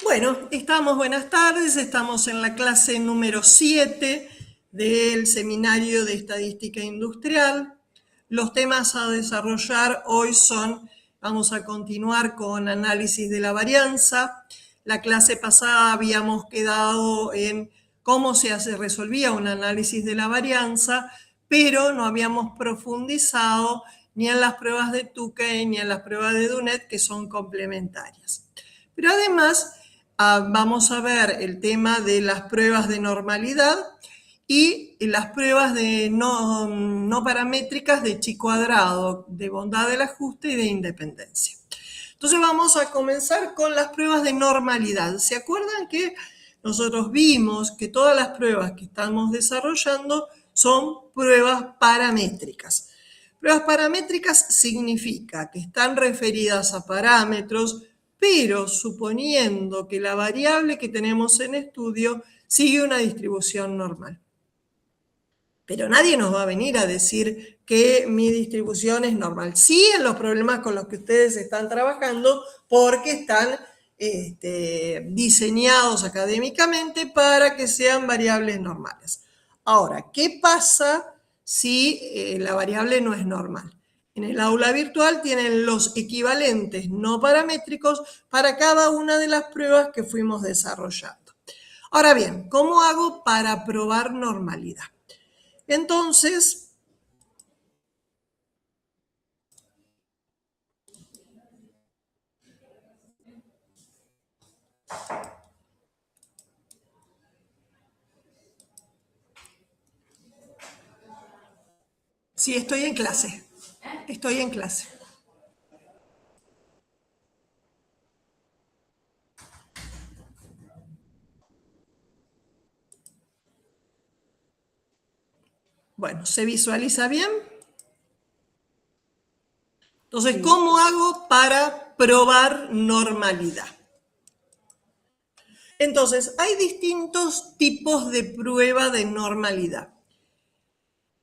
Buenas tardes, estamos en la clase número 7 del Seminario de Estadística Industrial. Los temas a desarrollar hoy vamos a continuar con análisis de la varianza. La clase pasada habíamos quedado en cómo resolvía un análisis de la varianza, pero no habíamos profundizado ni en las pruebas de Tukey ni en las pruebas de Dunet, que son complementarias. Pero además vamos a ver el tema de las pruebas de normalidad y las pruebas de no paramétricas de chi cuadrado, de bondad del ajuste y de independencia. Entonces vamos a comenzar con las pruebas de normalidad. ¿Se acuerdan que nosotros vimos que todas las pruebas que estamos desarrollando son pruebas paramétricas? Pruebas paramétricas significa que están referidas a parámetros, pero suponiendo que la variable que tenemos en estudio sigue una distribución normal. Pero nadie nos va a venir a decir que mi distribución es normal. Sí, en los problemas con los que ustedes están trabajando, porque están diseñados académicamente para que sean variables normales. Ahora, ¿qué pasa si la variable no es normal? En el aula virtual tienen los equivalentes no paramétricos para cada una de las pruebas que fuimos desarrollando. Ahora bien, ¿cómo hago para probar normalidad? Entonces, sí, estoy en clase. Estoy en clase. Bueno, ¿se visualiza bien? Entonces, ¿cómo hago para probar normalidad? Entonces, hay distintos tipos de prueba de normalidad.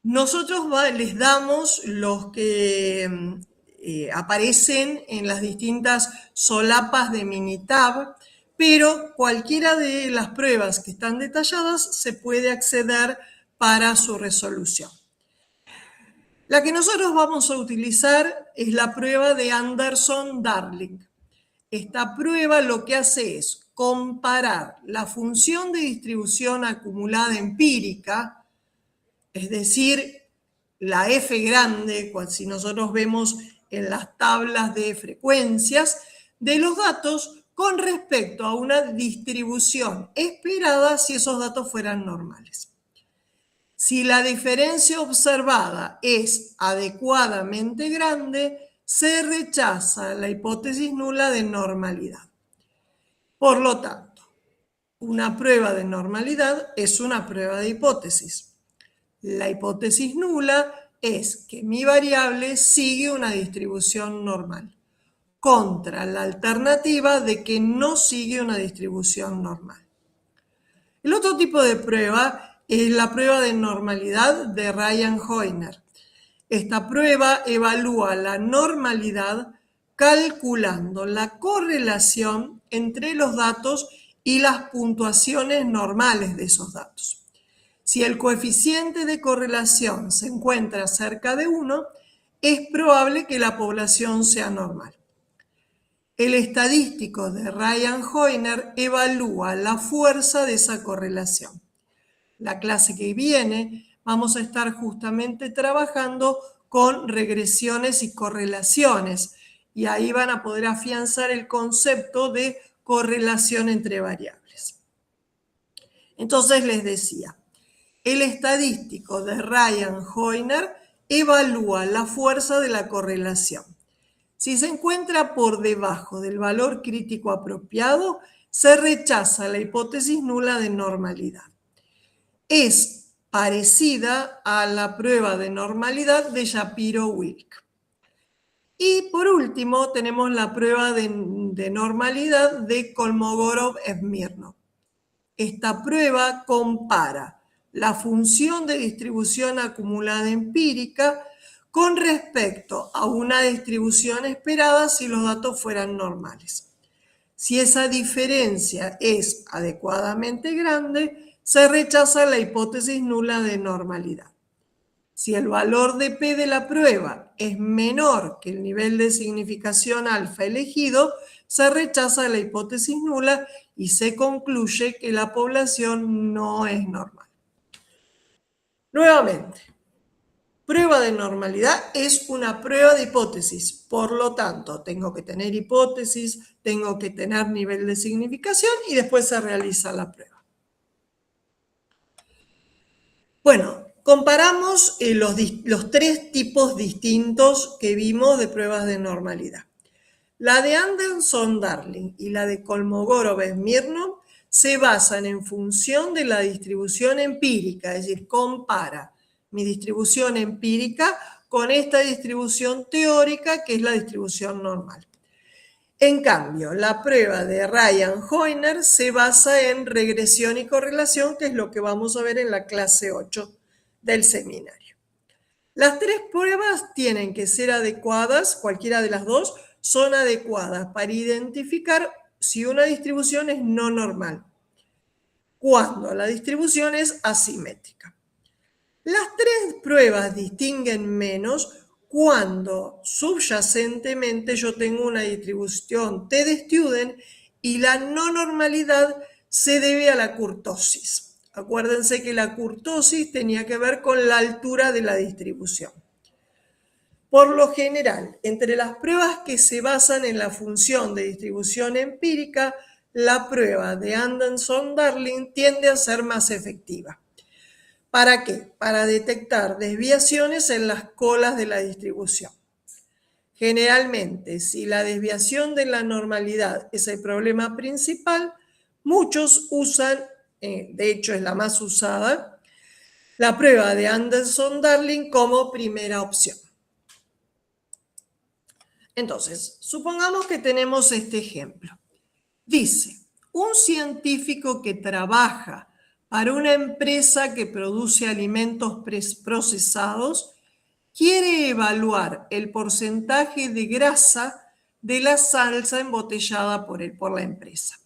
Nosotros les damos los que aparecen en las distintas solapas de Minitab, pero cualquiera de las pruebas que están detalladas se puede acceder para su resolución. La que nosotros vamos a utilizar es la prueba de Anderson-Darling. Esta prueba lo que hace es comparar la función de distribución acumulada empírica, es decir, la F grande, si nosotros vemos en las tablas de frecuencias, de los datos con respecto a una distribución esperada si esos datos fueran normales. Si la diferencia observada es adecuadamente grande, se rechaza la hipótesis nula de normalidad. Por lo tanto, una prueba de normalidad es una prueba de hipótesis. La hipótesis nula es que mi variable sigue una distribución normal, contra la alternativa de que no sigue una distribución normal. El otro tipo de prueba es la prueba de normalidad de Ryan-Hoyner. Esta prueba evalúa la normalidad calculando la correlación entre los datos y las puntuaciones normales de esos datos. Si el coeficiente de correlación se encuentra cerca de 1, es probable que la población sea normal. El estadístico de Ryan-Hoyner evalúa la fuerza de esa correlación. La clase que viene vamos a estar justamente trabajando con regresiones y correlaciones, y ahí van a poder afianzar el concepto de correlación entre variables. Entonces les decía, el estadístico de Ryan-Hoyner evalúa la fuerza de la correlación. Si se encuentra por debajo del valor crítico apropiado, se rechaza la hipótesis nula de normalidad. Es parecida a la prueba de normalidad de Shapiro-Wilk. Y por último tenemos la prueba de normalidad de Kolmogorov-Smirnov. Esta prueba compara la función de distribución acumulada empírica con respecto a una distribución esperada si los datos fueran normales. Si esa diferencia es adecuadamente grande, se rechaza la hipótesis nula de normalidad. Si el valor de P de la prueba es menor que el nivel de significación alfa elegido, se rechaza la hipótesis nula y se concluye que la población no es normal. Nuevamente, prueba de normalidad es una prueba de hipótesis, por lo tanto, tengo que tener hipótesis, tengo que tener nivel de significación y después se realiza la prueba. Bueno, comparamos los tres tipos distintos que vimos de pruebas de normalidad. La de Anderson-Darling y la de Kolmogorov-Smirnov se basan en función de la distribución empírica, es decir, compara mi distribución empírica con esta distribución teórica que es la distribución normal. En cambio, la prueba de Ryan-Joyner se basa en regresión y correlación, que es lo que vamos a ver en la clase 8 del seminario. Las tres pruebas tienen que ser adecuadas, cualquiera de las dos son adecuadas para identificar si una distribución es no normal, cuando la distribución es asimétrica. Las tres pruebas distinguen menos cuando subyacentemente yo tengo una distribución T de Student y la no normalidad se debe a la kurtosis. Acuérdense que la kurtosis tenía que ver con la altura de la distribución. Por lo general, entre las pruebas que se basan en la función de distribución empírica, la prueba de Anderson-Darling tiende a ser más efectiva. ¿Para qué? Para detectar desviaciones en las colas de la distribución. Generalmente, si la desviación de la normalidad es el problema principal, muchos usan, de hecho es la más usada, la prueba de Anderson-Darling como primera opción. Entonces, supongamos que tenemos este ejemplo. Dice, un científico que trabaja para una empresa que produce alimentos procesados quiere evaluar el porcentaje de grasa de la salsa embotellada por la empresa.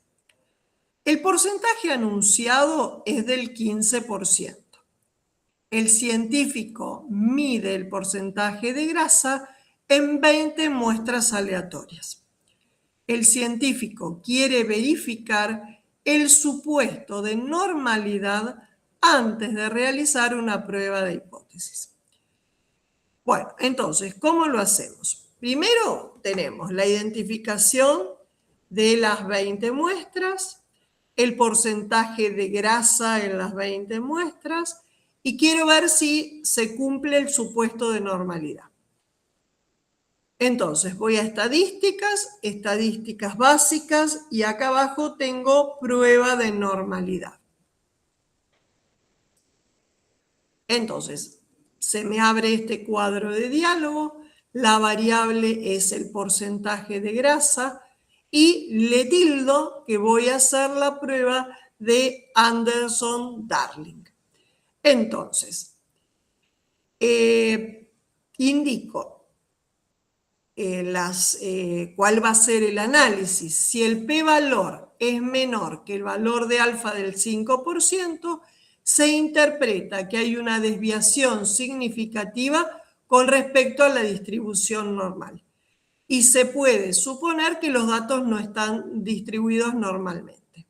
El porcentaje anunciado es del 15%. El científico mide el porcentaje de grasa en 20 muestras aleatorias. El científico quiere verificar el supuesto de normalidad antes de realizar una prueba de hipótesis. Bueno, entonces, ¿cómo lo hacemos? Primero tenemos la identificación de las 20 muestras, el porcentaje de grasa en las 20 muestras y quiero ver si se cumple el supuesto de normalidad. Entonces voy a estadísticas básicas y acá abajo tengo prueba de normalidad. Entonces, se me abre este cuadro de diálogo, la variable es el porcentaje de grasa y le tildo que voy a hacer la prueba de Anderson-Darling. Entonces, indico cuál va a ser el análisis. Si el p-valor es menor que el valor de alfa del 5%, se interpreta que hay una desviación significativa con respecto a la distribución normal. Y se puede suponer que los datos no están distribuidos normalmente.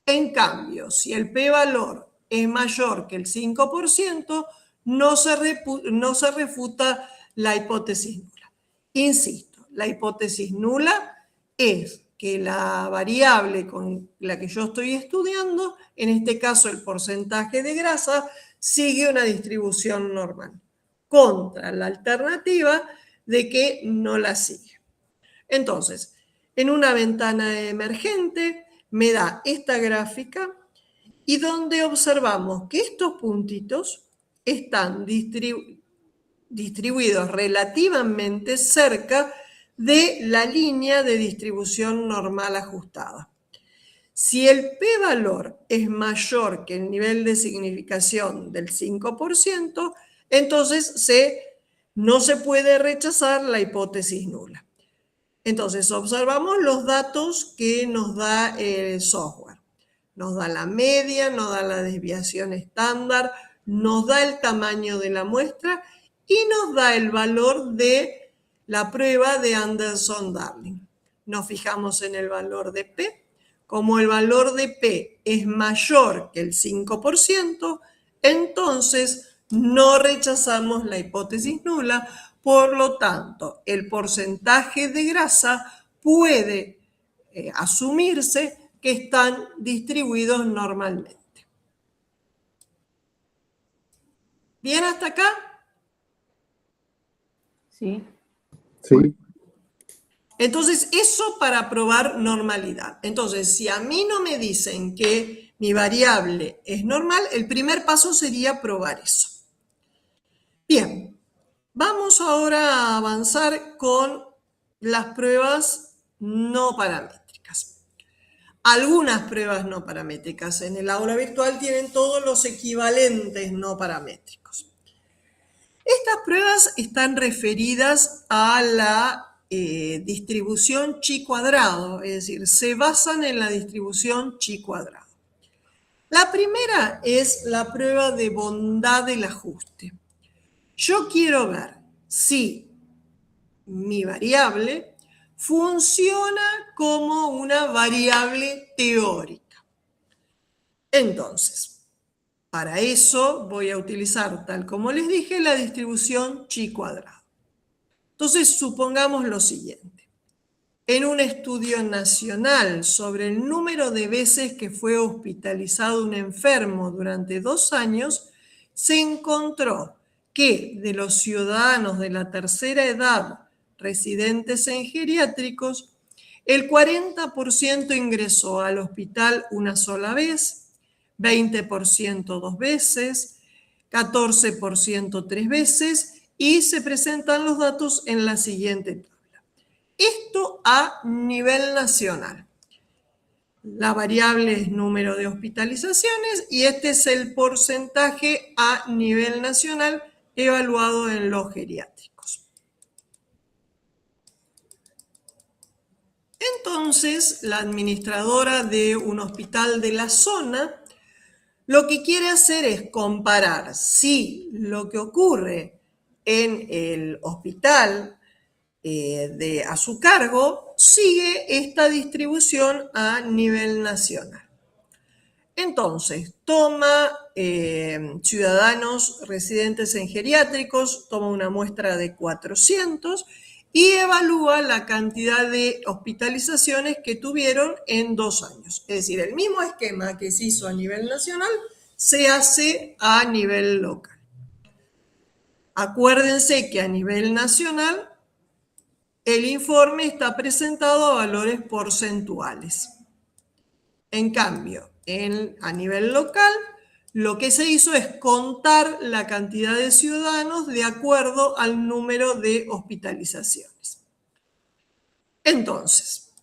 En cambio, si el p-valor es mayor que el 5%, no se refuta la hipótesis nula. Insisto, la hipótesis nula es que la variable con la que yo estoy estudiando, en este caso el porcentaje de grasa, sigue una distribución normal, contra la alternativa de que no la sigue. Entonces, en una ventana emergente me da esta gráfica y donde observamos que estos puntitos están distribuidos relativamente cerca de la línea de distribución normal ajustada. Si el p-valor es mayor que el nivel de significación del 5%, entonces no se puede rechazar la hipótesis nula. Entonces, observamos los datos que nos da el software. Nos da la media, nos da la desviación estándar, nos da el tamaño de la muestra y nos da el valor de la prueba de Anderson-Darling. Nos fijamos en el valor de P. Como el valor de P es mayor que el 5%, entonces no rechazamos la hipótesis nula. Por lo tanto, el porcentaje de grasa puede asumirse que están distribuidos normalmente. ¿Bien hasta acá? Sí. Sí. Entonces, eso para probar normalidad. Entonces, si a mí no me dicen que mi variable es normal, el primer paso sería probar eso. Bien, vamos ahora a avanzar con las pruebas no paramétricas. Algunas pruebas no paramétricas en el aula virtual tienen todos los equivalentes no paramétricos. Estas pruebas están referidas a la distribución chi cuadrado, es decir, se basan en la distribución chi cuadrado. La primera es la prueba de bondad del ajuste. Yo quiero ver si mi variable funciona como una variable teórica. Entonces, para eso voy a utilizar, tal como les dije, la distribución chi cuadrado. Entonces, supongamos lo siguiente. En un estudio nacional sobre el número de veces que fue hospitalizado un enfermo durante 2 años, se encontró que de los ciudadanos de la tercera edad residentes en geriátricos, el 40% ingresó al hospital una sola vez, 20% 2 veces, 14% 3 veces, y se presentan los datos en la siguiente tabla. Esto a nivel nacional. La variable es número de hospitalizaciones y este es el porcentaje a nivel nacional evaluado en los geriátricos. Entonces, la administradora de un hospital de la zona lo que quiere hacer es comparar si lo que ocurre en el hospital a su cargo sigue esta distribución a nivel nacional. Entonces, toma ciudadanos residentes en geriátricos, toma una muestra de 400 y evalúa la cantidad de hospitalizaciones que tuvieron en 2 años. Es decir, el mismo esquema que se hizo a nivel nacional se hace a nivel local. Acuérdense que a nivel nacional el informe está presentado a valores porcentuales. En cambio, a nivel local, lo que se hizo es contar la cantidad de ciudadanos de acuerdo al número de hospitalizaciones. Entonces,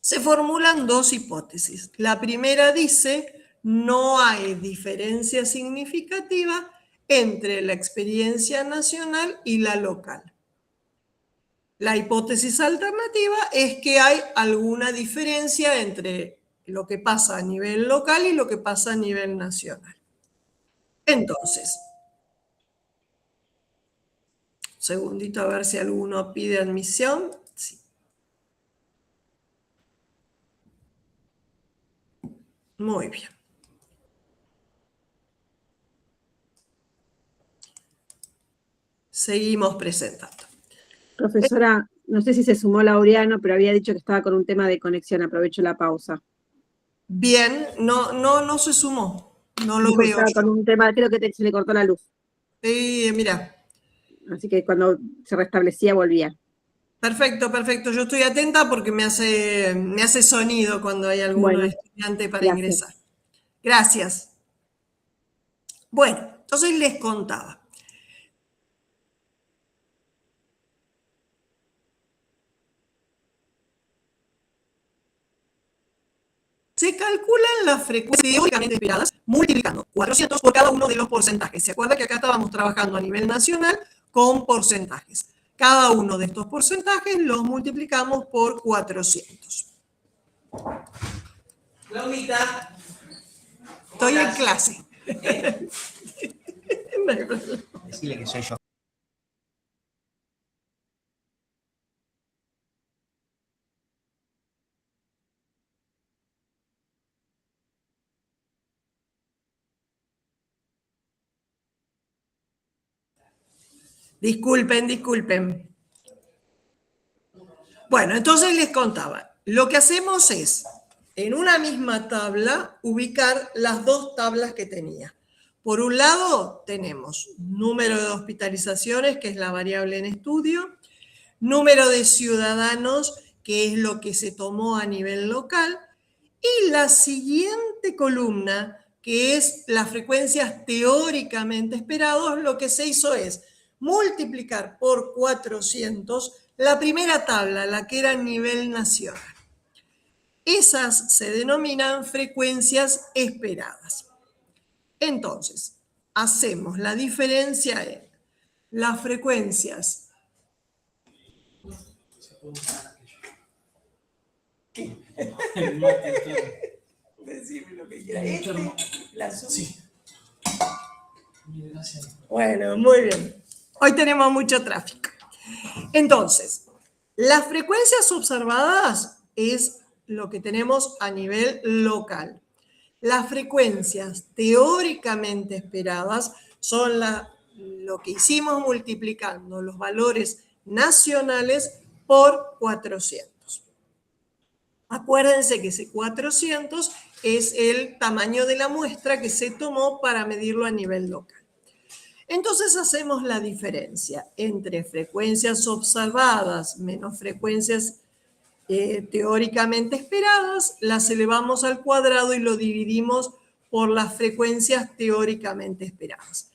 se formulan 2 hipótesis. La primera dice, no hay diferencia significativa entre la experiencia nacional y la local. La hipótesis alternativa es que hay alguna diferencia entre lo que pasa a nivel local y lo que pasa a nivel nacional. Entonces, un segundito a ver si alguno pide admisión. Sí. Muy bien. Seguimos presentando. Profesora, no sé si se sumó Laureano, pero había dicho que estaba con un tema de conexión. Aprovecho la pausa. Bien, no se sumó. No lo Dijo que veo estaba yo. con un tema, creo que se le cortó la luz. Sí, mira. Así que cuando se restablecía volvía. Perfecto, perfecto. Yo estoy atenta porque me hace sonido cuando hay algún estudiante para gracias. ingresar. Gracias. Bueno, entonces les contaba. Se calculan las frecuencias teóricamente esperadas multiplicando 400 por cada uno de los porcentajes. ¿Se acuerda que acá estábamos trabajando a nivel nacional con porcentajes? Cada uno de estos porcentajes los multiplicamos por 400. Claudita. Estoy en clase. Decirle que soy yo. Disculpen. Bueno, entonces les contaba. Lo que hacemos es, en una misma tabla, ubicar las dos tablas que tenía. Por un lado, tenemos número de hospitalizaciones, que es la variable en estudio, número de ciudadanos, que es lo que se tomó a nivel local, y la siguiente columna, que es las frecuencias teóricamente esperadas, lo que se hizo es multiplicar por 400 la primera tabla, la que era a nivel nacional. Esas se denominan frecuencias esperadas. Entonces, hacemos la diferencia en las frecuencias. Decime lo que quieras. Sí. Bueno, muy bien. Hoy tenemos mucho tráfico. Entonces, las frecuencias observadas es lo que tenemos a nivel local. Las frecuencias teóricamente esperadas son lo que hicimos multiplicando los valores nacionales por 400. Acuérdense que ese 400 es el tamaño de la muestra que se tomó para medirlo a nivel local. Entonces hacemos la diferencia entre frecuencias observadas menos frecuencias teóricamente esperadas, las elevamos al cuadrado y lo dividimos por las frecuencias teóricamente esperadas.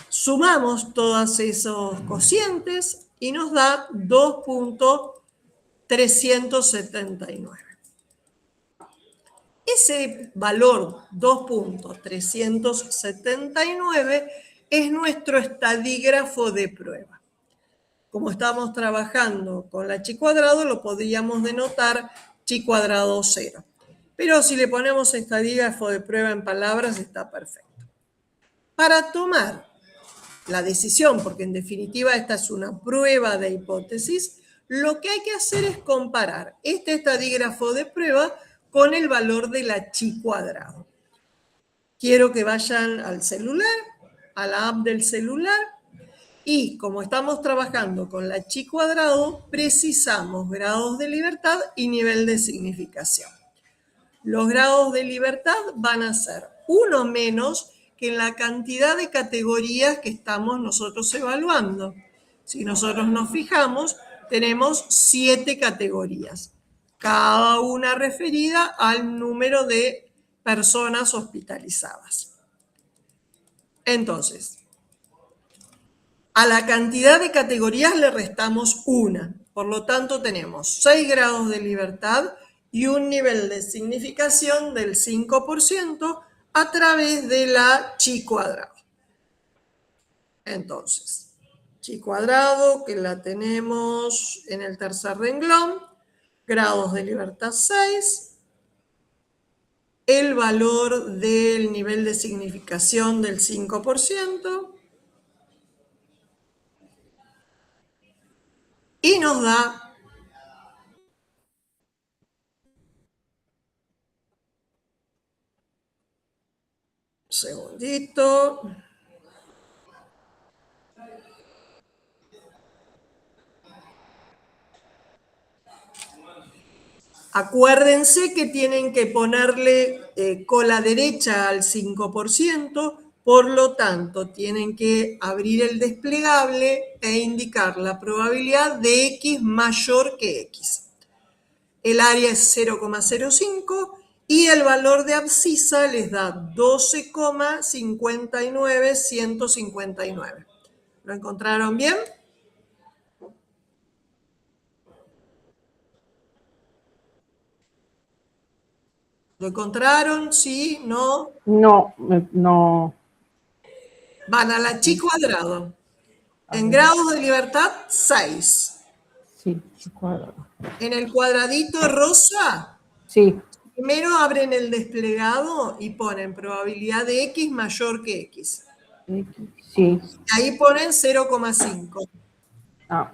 Sumamos todos esos cocientes y nos da 2.379. Ese valor 2.379 es nuestro estadígrafo de prueba. Como estamos trabajando con la chi cuadrado, lo podríamos denotar chi cuadrado 0. Pero si le ponemos estadígrafo de prueba en palabras, está perfecto. Para tomar la decisión, porque en definitiva esta es una prueba de hipótesis, lo que hay que hacer es comparar este estadígrafo de prueba con el valor de la chi cuadrado. Quiero que vayan al celular, a la app del celular, y como estamos trabajando con la chi cuadrado, precisamos grados de libertad y nivel de significación. Los grados de libertad van a ser uno menos que la cantidad de categorías que estamos nosotros evaluando. Si nosotros nos fijamos, tenemos 7 categorías, cada una referida al número de personas hospitalizadas. Entonces, a la cantidad de categorías le restamos una. Por lo tanto, tenemos 6 grados de libertad y un nivel de significación del 5% a través de la chi cuadrado. Entonces, chi cuadrado, que la tenemos en el tercer renglón, grados de libertad 6, el valor del nivel de significación del 5%, y nos da un segundito. Acuérdense que tienen que ponerle cola derecha al 5%, por lo tanto, tienen que abrir el desplegable e indicar la probabilidad de X mayor que X. El área es 0,05 y el valor de abscisa les da 12,59159. ¿Lo encontraron bien? ¿Lo encontraron? ¿Sí? ¿No? No. Van a la chi cuadrado. En grados de libertad, 6. Sí, cuadrado. En el cuadradito rosa, Sí, primero abren el desplegado y ponen probabilidad de X mayor que X. sí. Ahí ponen 0,5. Ah.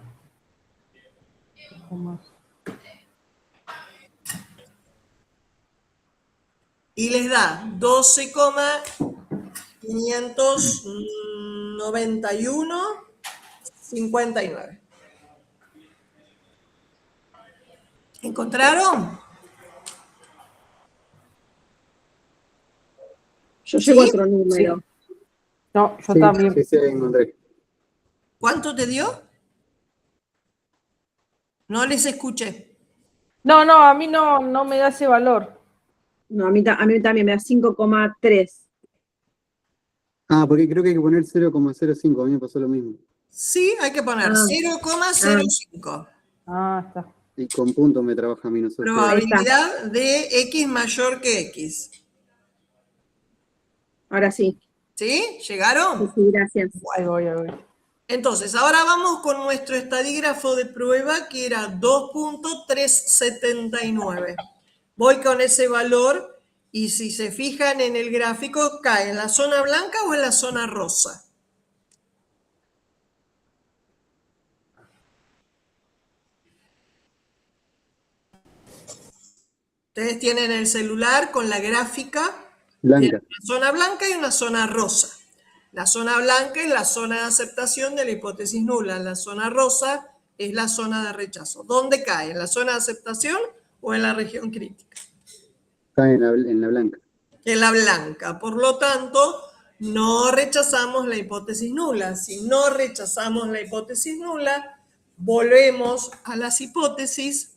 Y les da 12,591,59. ¿Encontraron? Yo llego a ¿Sí? otro número. No, yo Sí, también. sí, encontré. ¿Cuánto te dio? No les escuché. No, a mí no me da ese valor. No, a mí también me da 5,3. Ah, porque creo que hay que poner 0,05, a mí me pasó lo mismo. Sí, hay que poner 0,05. Ah, está. Y con puntos me trabaja a mí, no sé. Probabilidad de X mayor que X. Ahora sí. ¿Sí? ¿Llegaron? Sí, gracias. Ahí voy. Entonces, ahora vamos con nuestro estadígrafo de prueba, que era 2,379. Voy con ese valor y si se fijan en el gráfico, ¿cae en la zona blanca o en la zona rosa? Ustedes tienen el celular con la gráfica de Blanca. una zona blanca y una zona rosa. La zona blanca es la zona de aceptación de la hipótesis nula. La zona rosa es la zona de rechazo. ¿Dónde cae? ¿En la zona de aceptación o en la región crítica? Está en la blanca. En la blanca. Por lo tanto, no rechazamos la hipótesis nula. Si no rechazamos la hipótesis nula, volvemos a las hipótesis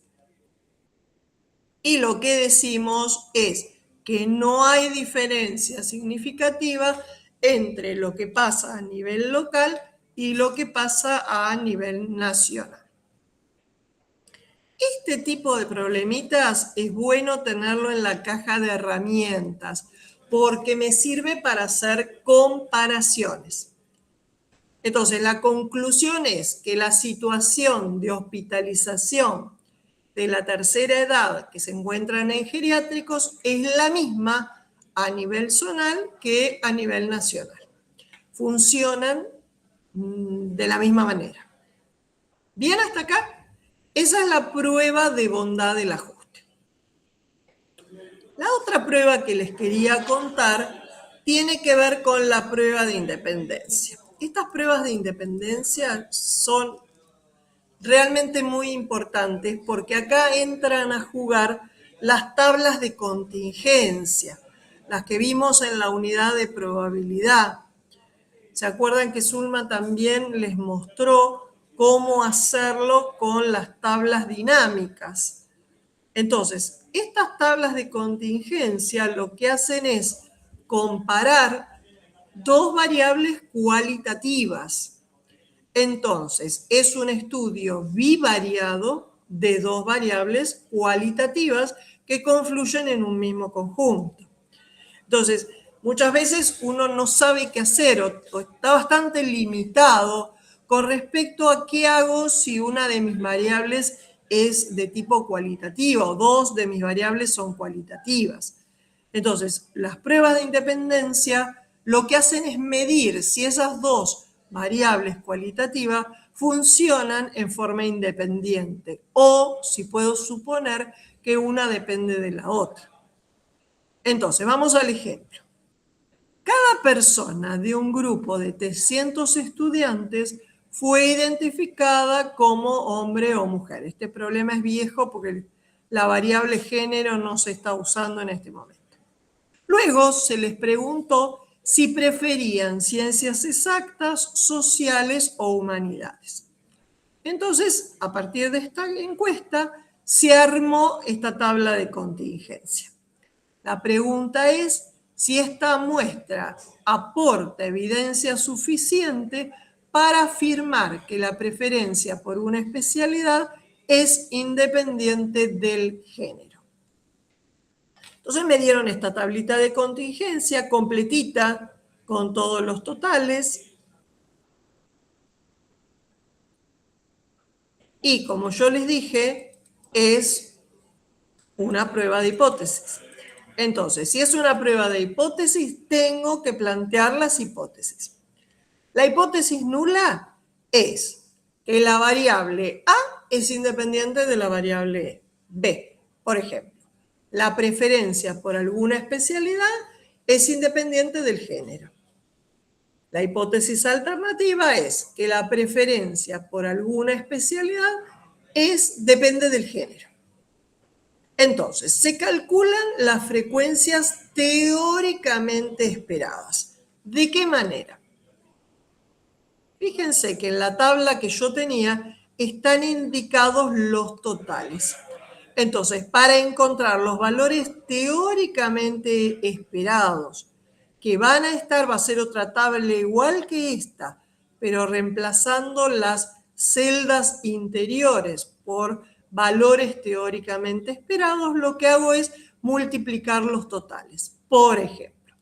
y lo que decimos es que no hay diferencia significativa entre lo que pasa a nivel local y lo que pasa a nivel nacional. Este tipo de problemitas es bueno tenerlo en la caja de herramientas porque me sirve para hacer comparaciones. Entonces, la conclusión es que la situación de hospitalización de la tercera edad que se encuentran en geriátricos es la misma a nivel zonal que a nivel nacional. Funcionan de la misma manera. ¿Bien hasta acá? Esa es la prueba de bondad del ajuste. La otra prueba que les quería contar tiene que ver con la prueba de independencia. Estas pruebas de independencia son realmente muy importantes porque acá entran a jugar las tablas de contingencia, las que vimos en la unidad de probabilidad. ¿Se acuerdan que Zulma también les mostró cómo hacerlo con las tablas dinámicas? Entonces, estas tablas de contingencia lo que hacen es comparar dos variables cualitativas. Entonces, es un estudio bivariado de dos variables cualitativas que confluyen en un mismo conjunto. Entonces, muchas veces uno no sabe qué hacer o está bastante limitado con respecto a qué hago si una de mis variables es de tipo cualitativo o dos de mis variables son cualitativas. Entonces, las pruebas de independencia lo que hacen es medir si esas dos variables cualitativas funcionan en forma independiente o si puedo suponer que una depende de la otra. Entonces, vamos al ejemplo. Cada persona de un grupo de 300 estudiantes fue identificada como hombre o mujer. Este problema es viejo porque la variable género no se está usando en este momento. Luego se les preguntó si preferían ciencias exactas, sociales o humanidades. Entonces, a partir de esta encuesta, se armó esta tabla de contingencia. La pregunta es si esta muestra aporta evidencia suficiente para afirmar que la preferencia por una especialidad es independiente del género. Entonces me dieron esta tablita de contingencia completita con todos los totales. Y como yo les dije, es una prueba de hipótesis. Entonces, si es una prueba de hipótesis, tengo que plantear las hipótesis. La hipótesis nula es que la variable A es independiente de la variable B. Por ejemplo, la preferencia por alguna especialidad es independiente del género. La hipótesis alternativa es que la preferencia por alguna especialidad depende del género. Entonces, se calculan las frecuencias teóricamente esperadas. ¿De qué manera? Fíjense que en la tabla que yo tenía están indicados los totales. Entonces, para encontrar los valores teóricamente esperados que van a estar, va a ser otra tabla igual que esta, pero reemplazando las celdas interiores por valores teóricamente esperados, lo que hago es multiplicar los totales. Por ejemplo,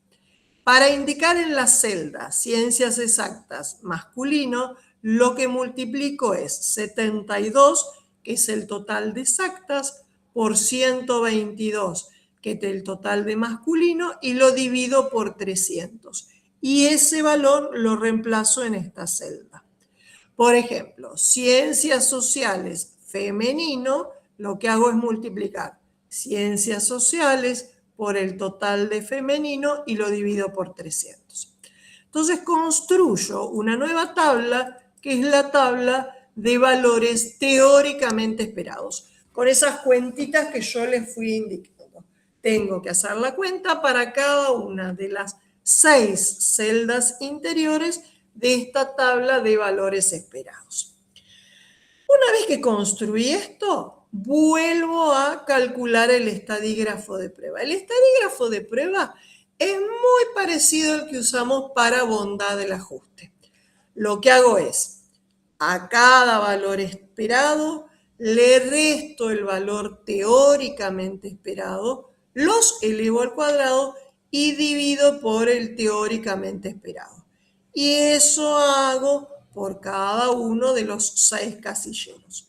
para indicar en la celda ciencias exactas masculino, lo que multiplico es 72, que es el total de exactas, por 122, que es el total de masculino, y lo divido por 300. Y ese valor lo reemplazo en esta celda. Por ejemplo, ciencias sociales femenino, lo que hago es multiplicar ciencias sociales por el total de femenino y lo divido por 300. Entonces construyo una nueva tabla que es la tabla de valores teóricamente esperados, con esas cuentitas que yo les fui indicando. Tengo que hacer la cuenta para cada una de las 6 celdas interiores de esta tabla de valores esperados. Una vez que construí esto, vuelvo a calcular el estadígrafo de prueba. El estadígrafo de prueba es muy parecido al que usamos para bondad del ajuste. Lo que hago es, a cada valor esperado, le resto el valor teóricamente esperado, los elevo al cuadrado y divido por el teóricamente esperado. Y eso hago por cada uno de los 6 casilleros.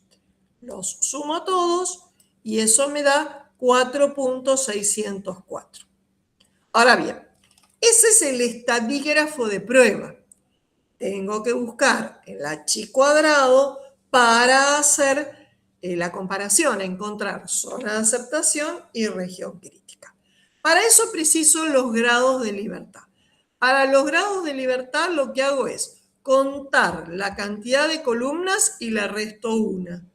Los sumo todos y eso me da 4.604. Ahora bien, ese es el estadígrafo de prueba. Tengo que buscar el h cuadrado para hacer la comparación, encontrar zona de aceptación y región crítica. Para eso preciso los grados de libertad. Para los grados de libertad lo que hago es contar la cantidad de columnas y le resto una,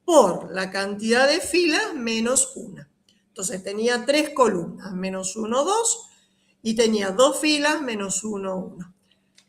por la cantidad de filas menos una. Entonces tenía 3 columnas, menos 1, 2, y tenía 2 filas, menos 1, 1.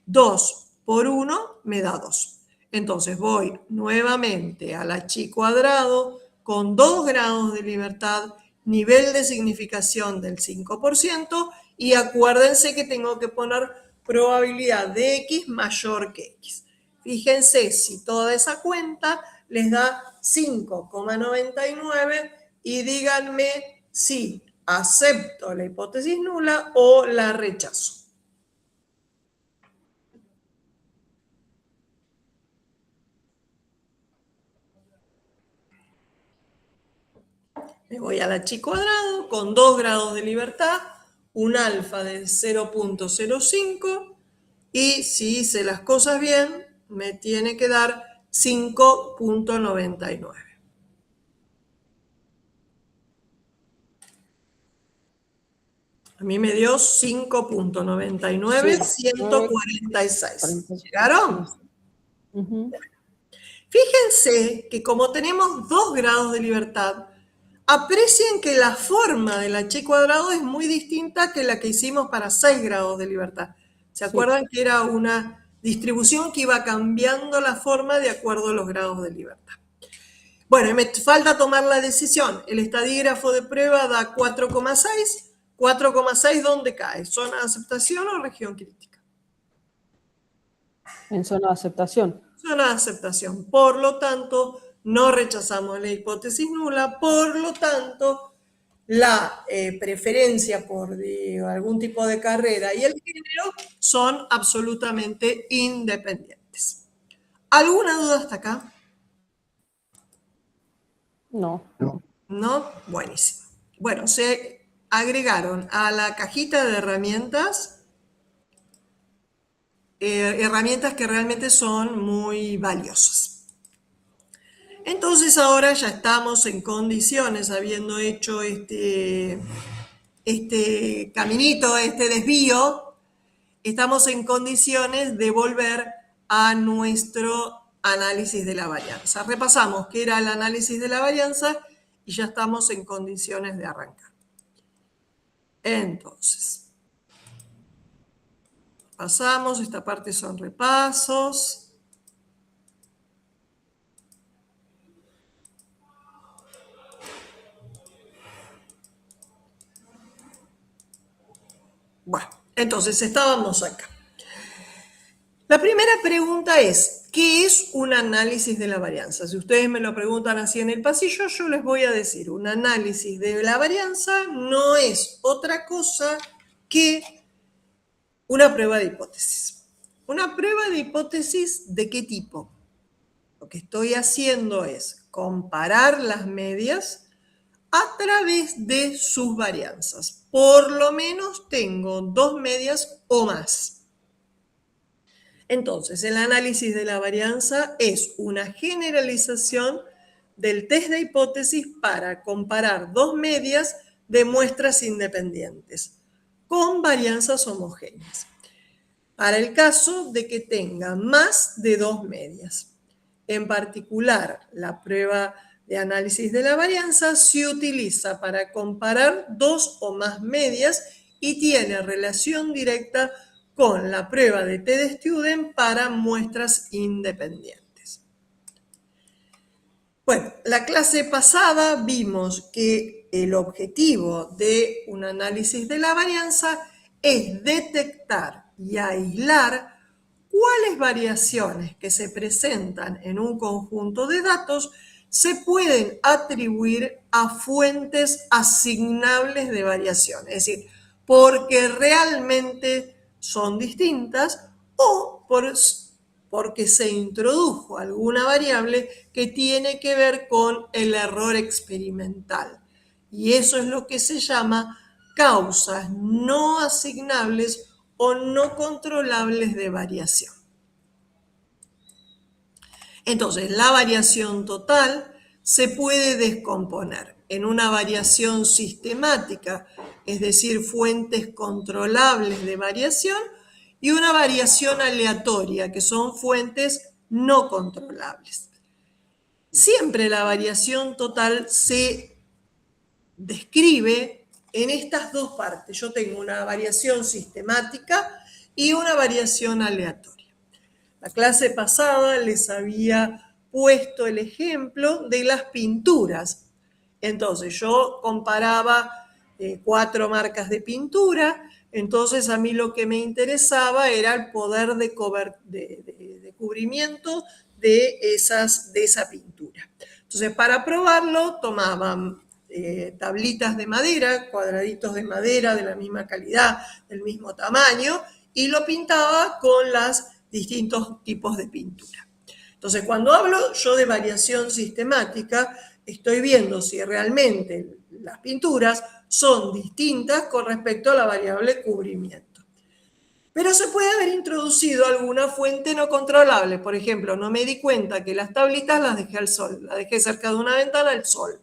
2 por 1 me da 2. Entonces voy nuevamente al h cuadrado con 2 grados de libertad, nivel de significación del 5%, y acuérdense que tengo que poner probabilidad de x mayor que x. Fíjense si toda esa cuenta les da 5,99 y díganme si acepto la hipótesis nula o la rechazo. Me voy al h cuadrado con 2 grados de libertad, un alfa de 0.05 y si hice las cosas bien, me tiene que dar 5.99. A mí me dio 5.99, 146. ¿Llegaron? Fíjense que como tenemos 2 grados de libertad, aprecien que la forma del h cuadrado es muy distinta que la que hicimos para 6 grados de libertad. ¿Se acuerdan que era una distribución que iba cambiando la forma de acuerdo a los grados de libertad? Bueno, me falta tomar la decisión. El estadígrafo de prueba da 4,6. 4,6, ¿dónde cae? ¿Zona de aceptación o región crítica? En zona de aceptación. Zona de aceptación. Por lo tanto, no rechazamos la hipótesis nula. Por lo tanto, la preferencia por algún tipo de carrera y el género son absolutamente independientes. ¿Alguna duda hasta acá? No. ¿No? Buenísimo. Bueno, se agregaron a la cajita de herramientas herramientas que realmente son muy valiosas. Entonces ahora ya estamos en condiciones, habiendo hecho este caminito, este desvío, estamos en condiciones de volver a nuestro análisis de la varianza. Repasamos qué era el análisis de la varianza y ya estamos en condiciones de arrancar. Entonces, pasamos, esta parte son repasos. Bueno, entonces estábamos acá. La primera pregunta es, ¿qué es un análisis de la varianza? Si ustedes me lo preguntan así en el pasillo, yo les voy a decir, un análisis de la varianza no es otra cosa que una prueba de hipótesis. ¿Una prueba de hipótesis de qué tipo? Lo que estoy haciendo es comparar las medias a través de sus varianzas. Por lo menos tengo 2 medias o más. Entonces, el análisis de la varianza es una generalización del test de hipótesis para comparar 2 medias de muestras independientes con varianzas homogéneas. Para el caso de que tenga más de 2 medias. En particular, la prueba de análisis de la varianza se utiliza para comparar 2 o más medias y tiene relación directa con la prueba de T-de-Student para muestras independientes. Bueno, la clase pasada vimos que el objetivo de un análisis de la varianza es detectar y aislar cuáles variaciones que se presentan en un conjunto de datos se pueden atribuir a fuentes asignables de variación, es decir, porque realmente son distintas o porque se introdujo alguna variable que tiene que ver con el error experimental. Y eso es lo que se llama causas no asignables o no controlables de variación. Entonces, la variación total se puede descomponer en una variación sistemática, es decir, fuentes controlables de variación, y una variación aleatoria, que son fuentes no controlables. Siempre la variación total se describe en estas dos partes. Yo tengo una variación sistemática y una variación aleatoria. La clase pasada les había puesto el ejemplo de las pinturas. Entonces yo comparaba 4 marcas de pintura, entonces a mí lo que me interesaba era el poder de cubrimiento de esa pintura. Entonces para probarlo tomaban tablitas de madera, cuadraditos de madera de la misma calidad, del mismo tamaño, y lo pintaba con los distintos tipos de pintura. Entonces, cuando hablo yo de variación sistemática, estoy viendo si realmente las pinturas son distintas con respecto a la variable cubrimiento. Pero se puede haber introducido alguna fuente no controlable. Por ejemplo, no me di cuenta que las tablitas las dejé al sol, las dejé cerca de una ventana al sol.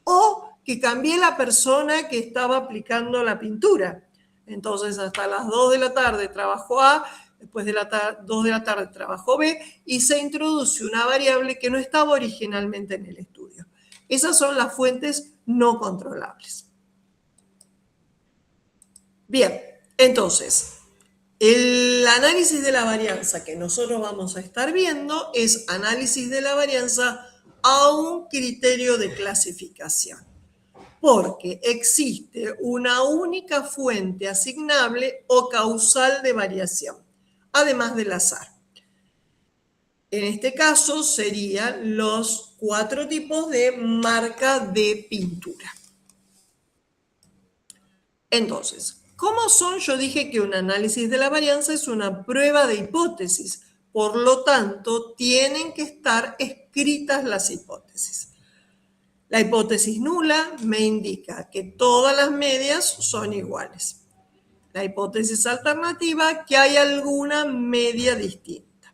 O que cambié la persona que estaba aplicando la pintura. Entonces, hasta las 2 de la tarde trabajó A, después de las 2 de la tarde trabajó B, y se introduce una variable que no estaba originalmente en el estudio. Esas son las fuentes no controlables. Bien, entonces, el análisis de la varianza que nosotros vamos a estar viendo es análisis de la varianza a un criterio de clasificación, porque existe una única fuente asignable o causal de variación, además del azar. En este caso serían los 4 tipos de marca de pintura. Entonces, ¿cómo son? Yo dije que un análisis de la varianza es una prueba de hipótesis, por lo tanto, tienen que estar escritas las hipótesis. La hipótesis nula me indica que todas las medias son iguales. La hipótesis alternativa, que hay alguna media distinta.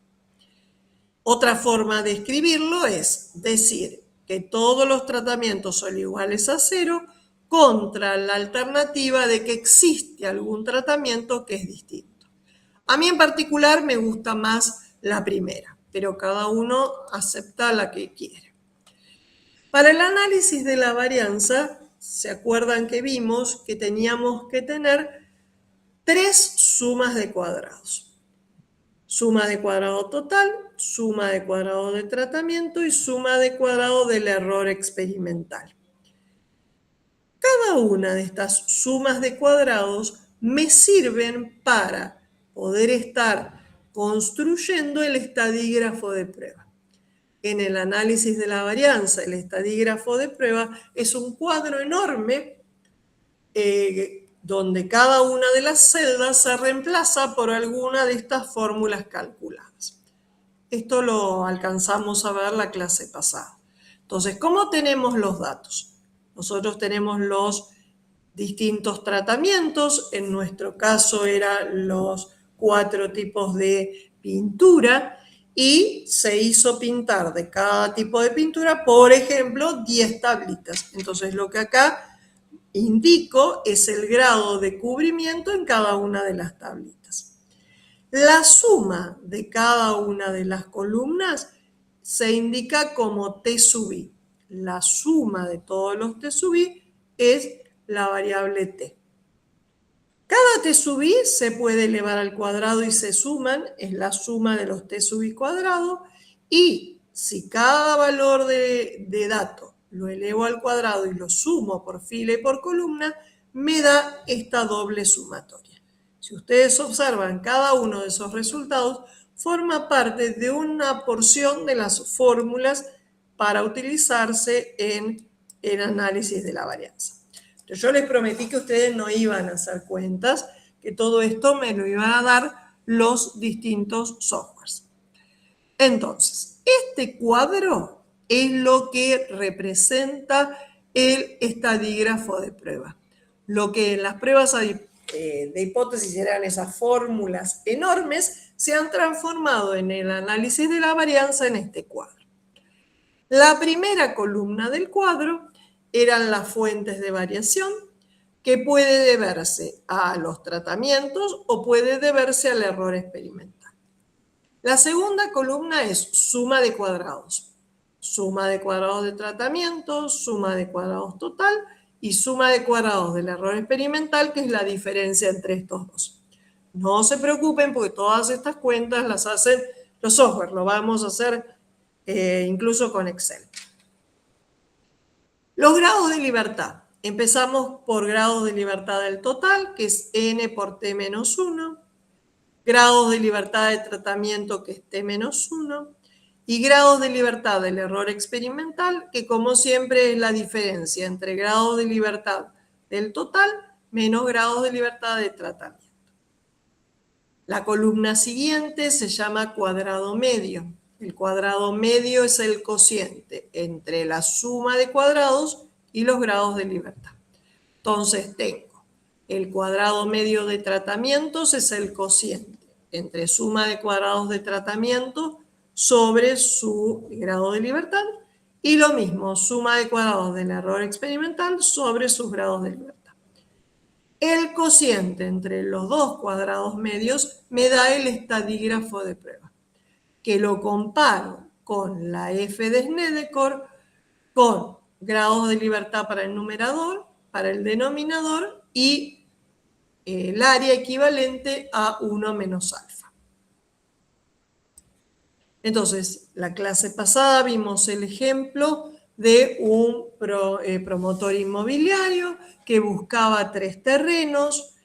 Otra forma de escribirlo es decir que todos los tratamientos son iguales a 0 contra la alternativa de que existe algún tratamiento que es distinto. A mí en particular me gusta más la primera, pero cada uno acepta la que quiere. Para el análisis de la varianza, ¿se acuerdan que vimos que teníamos que tener 3 sumas de cuadrados? Suma de cuadrado total, suma de cuadrado de tratamiento y suma de cuadrado del error experimental. Cada una de estas sumas de cuadrados me sirven para poder estar construyendo el estadígrafo de prueba. En el análisis de la varianza, el estadígrafo de prueba es un cuadro enorme donde cada una de las celdas se reemplaza por alguna de estas fórmulas calculadas. Esto lo alcanzamos a ver la clase pasada. Entonces, ¿cómo tenemos los datos? Nosotros tenemos los distintos tratamientos, en nuestro caso eran los 4 tipos de pintura, y se hizo pintar de cada tipo de pintura, por ejemplo, 10 tablitas. Entonces, lo que acá indico es el grado de cubrimiento en cada una de las tablitas. La suma de cada una de las columnas se indica como T sub I. La suma de todos los T sub I es la variable T. Cada T sub I se puede elevar al cuadrado y se suman, es la suma de los T sub I cuadrado, y si cada valor de dato lo elevo al cuadrado y lo sumo por fila y por columna, me da esta doble sumatoria. Si ustedes observan, cada uno de esos resultados forma parte de una porción de las fórmulas para utilizarse en el análisis de la varianza. Yo les prometí que ustedes no iban a hacer cuentas, que todo esto me lo iban a dar los distintos softwares. Entonces, este cuadro es lo que representa el estadígrafo de prueba. Lo que en las pruebas de hipótesis eran esas fórmulas enormes, se han transformado en el análisis de la varianza en este cuadro. La primera columna del cuadro eran las fuentes de variación, que puede deberse a los tratamientos o puede deberse al error experimental. La segunda columna es suma de cuadrados. Suma de cuadrados de tratamiento, suma de cuadrados total y suma de cuadrados del error experimental, que es la diferencia entre estos dos. No se preocupen porque todas estas cuentas las hacen los software, lo vamos a hacer incluso con Excel. Los grados de libertad. Empezamos por grados de libertad del total, que es n por t menos 1. Grados de libertad de tratamiento, que es t menos 1. Y grados de libertad del error experimental, que como siempre es la diferencia entre grados de libertad del total menos grados de libertad de tratamiento. La columna siguiente se llama cuadrado medio. El cuadrado medio es el cociente entre la suma de cuadrados y los grados de libertad. Entonces tengo el cuadrado medio de tratamientos, es el cociente entre suma de cuadrados de tratamiento sobre su grado de libertad, y lo mismo, suma de cuadrados del error experimental sobre sus grados de libertad. El cociente entre los dos cuadrados medios me da el estadígrafo de prueba, que lo comparo con la F de Snedeker, con grados de libertad para el numerador, para el denominador y el área equivalente a 1 menos alfa. Entonces, la clase pasada vimos el ejemplo de un promotor inmobiliario que buscaba 3 terrenos,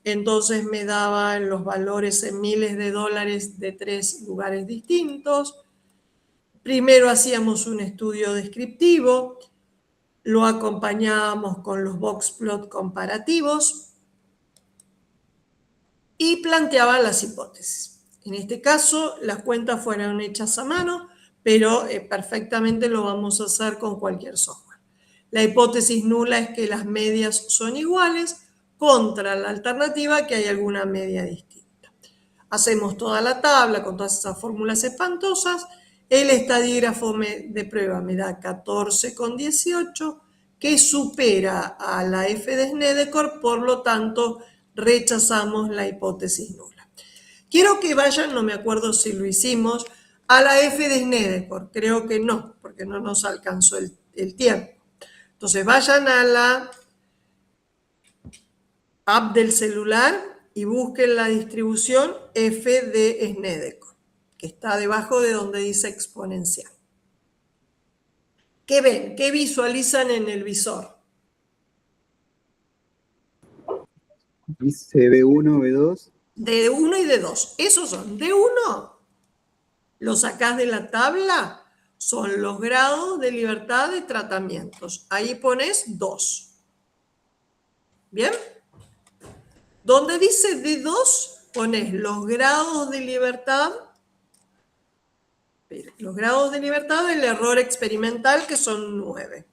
entonces me daban los valores en miles de dólares de 3 lugares distintos. Primero hacíamos un estudio descriptivo, lo acompañábamos con los boxplot comparativos y planteaba las hipótesis. En este caso, las cuentas fueron hechas a mano, pero perfectamente lo vamos a hacer con cualquier software. La hipótesis nula es que las medias son iguales, contra la alternativa que hay alguna media distinta. Hacemos toda la tabla con todas esas fórmulas espantosas. El estadígrafo de prueba me da 14,18, que supera a la F de Snedeker, por lo tanto rechazamos la hipótesis nula. Quiero que vayan, no me acuerdo si lo hicimos, a la F de Snedeker. Creo que no, porque no nos alcanzó el tiempo. Entonces vayan a la app del celular y busquen la distribución F de Snedeker, que está debajo de donde dice exponencial. ¿Qué ven? ¿Qué visualizan en el visor? Dice B1, B2. D1 y D2. Esos son D1. Lo sacás de la tabla. Son los grados de libertad de tratamientos. Ahí pones 2. ¿Bien? Donde dice D2, pones los grados de libertad. Los grados de libertad del error experimental, que son 9.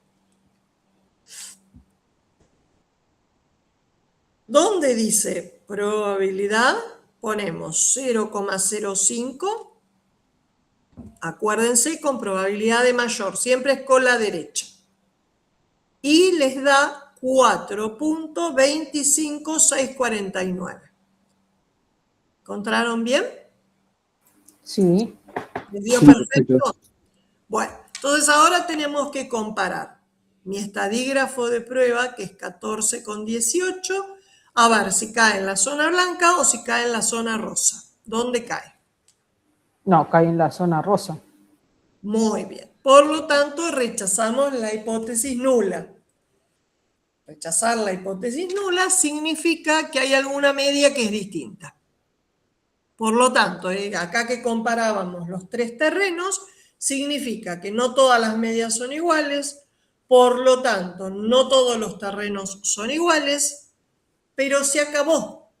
Donde dice probabilidad, ponemos 0,05. Acuérdense, con probabilidad de mayor, siempre es con la derecha. Y les da 4,25649. ¿Encontraron bien? Sí. ¿Les dio Sí, perfecto? perfecto. Bueno, entonces ahora tenemos que comparar mi estadígrafo de prueba, que es 14,18, a ver si cae en la zona blanca o si cae en la zona rosa. ¿Dónde cae? No, cae en la zona rosa. Muy bien. Por lo tanto, rechazamos la hipótesis nula. Rechazar la hipótesis nula significa que hay alguna media que es distinta. Por lo tanto, acá que comparábamos los tres terrenos, significa que no todas las medias son iguales, por lo tanto, no todos los terrenos son iguales, pero se acabó.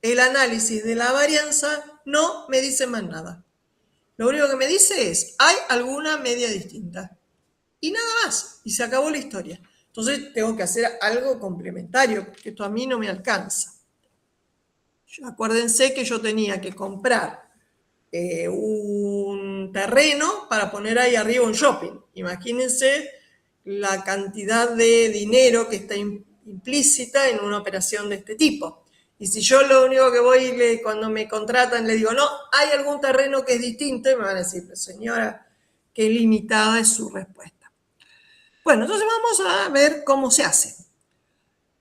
El análisis de la varianza no me dice más nada. Lo único que me dice es, ¿hay alguna media distinta? Y nada más, y se acabó la historia. Entonces tengo que hacer algo complementario, porque esto a mí no me alcanza. Acuérdense que yo tenía que comprar un terreno para poner ahí arriba un shopping. Imagínense la cantidad de dinero que está implícita en una operación de este tipo. Y si yo lo único que voy, cuando me contratan, le digo, no, hay algún terreno que es distinto, y me van a decir, señora, qué limitada es su respuesta. Bueno, entonces vamos a ver cómo se hace.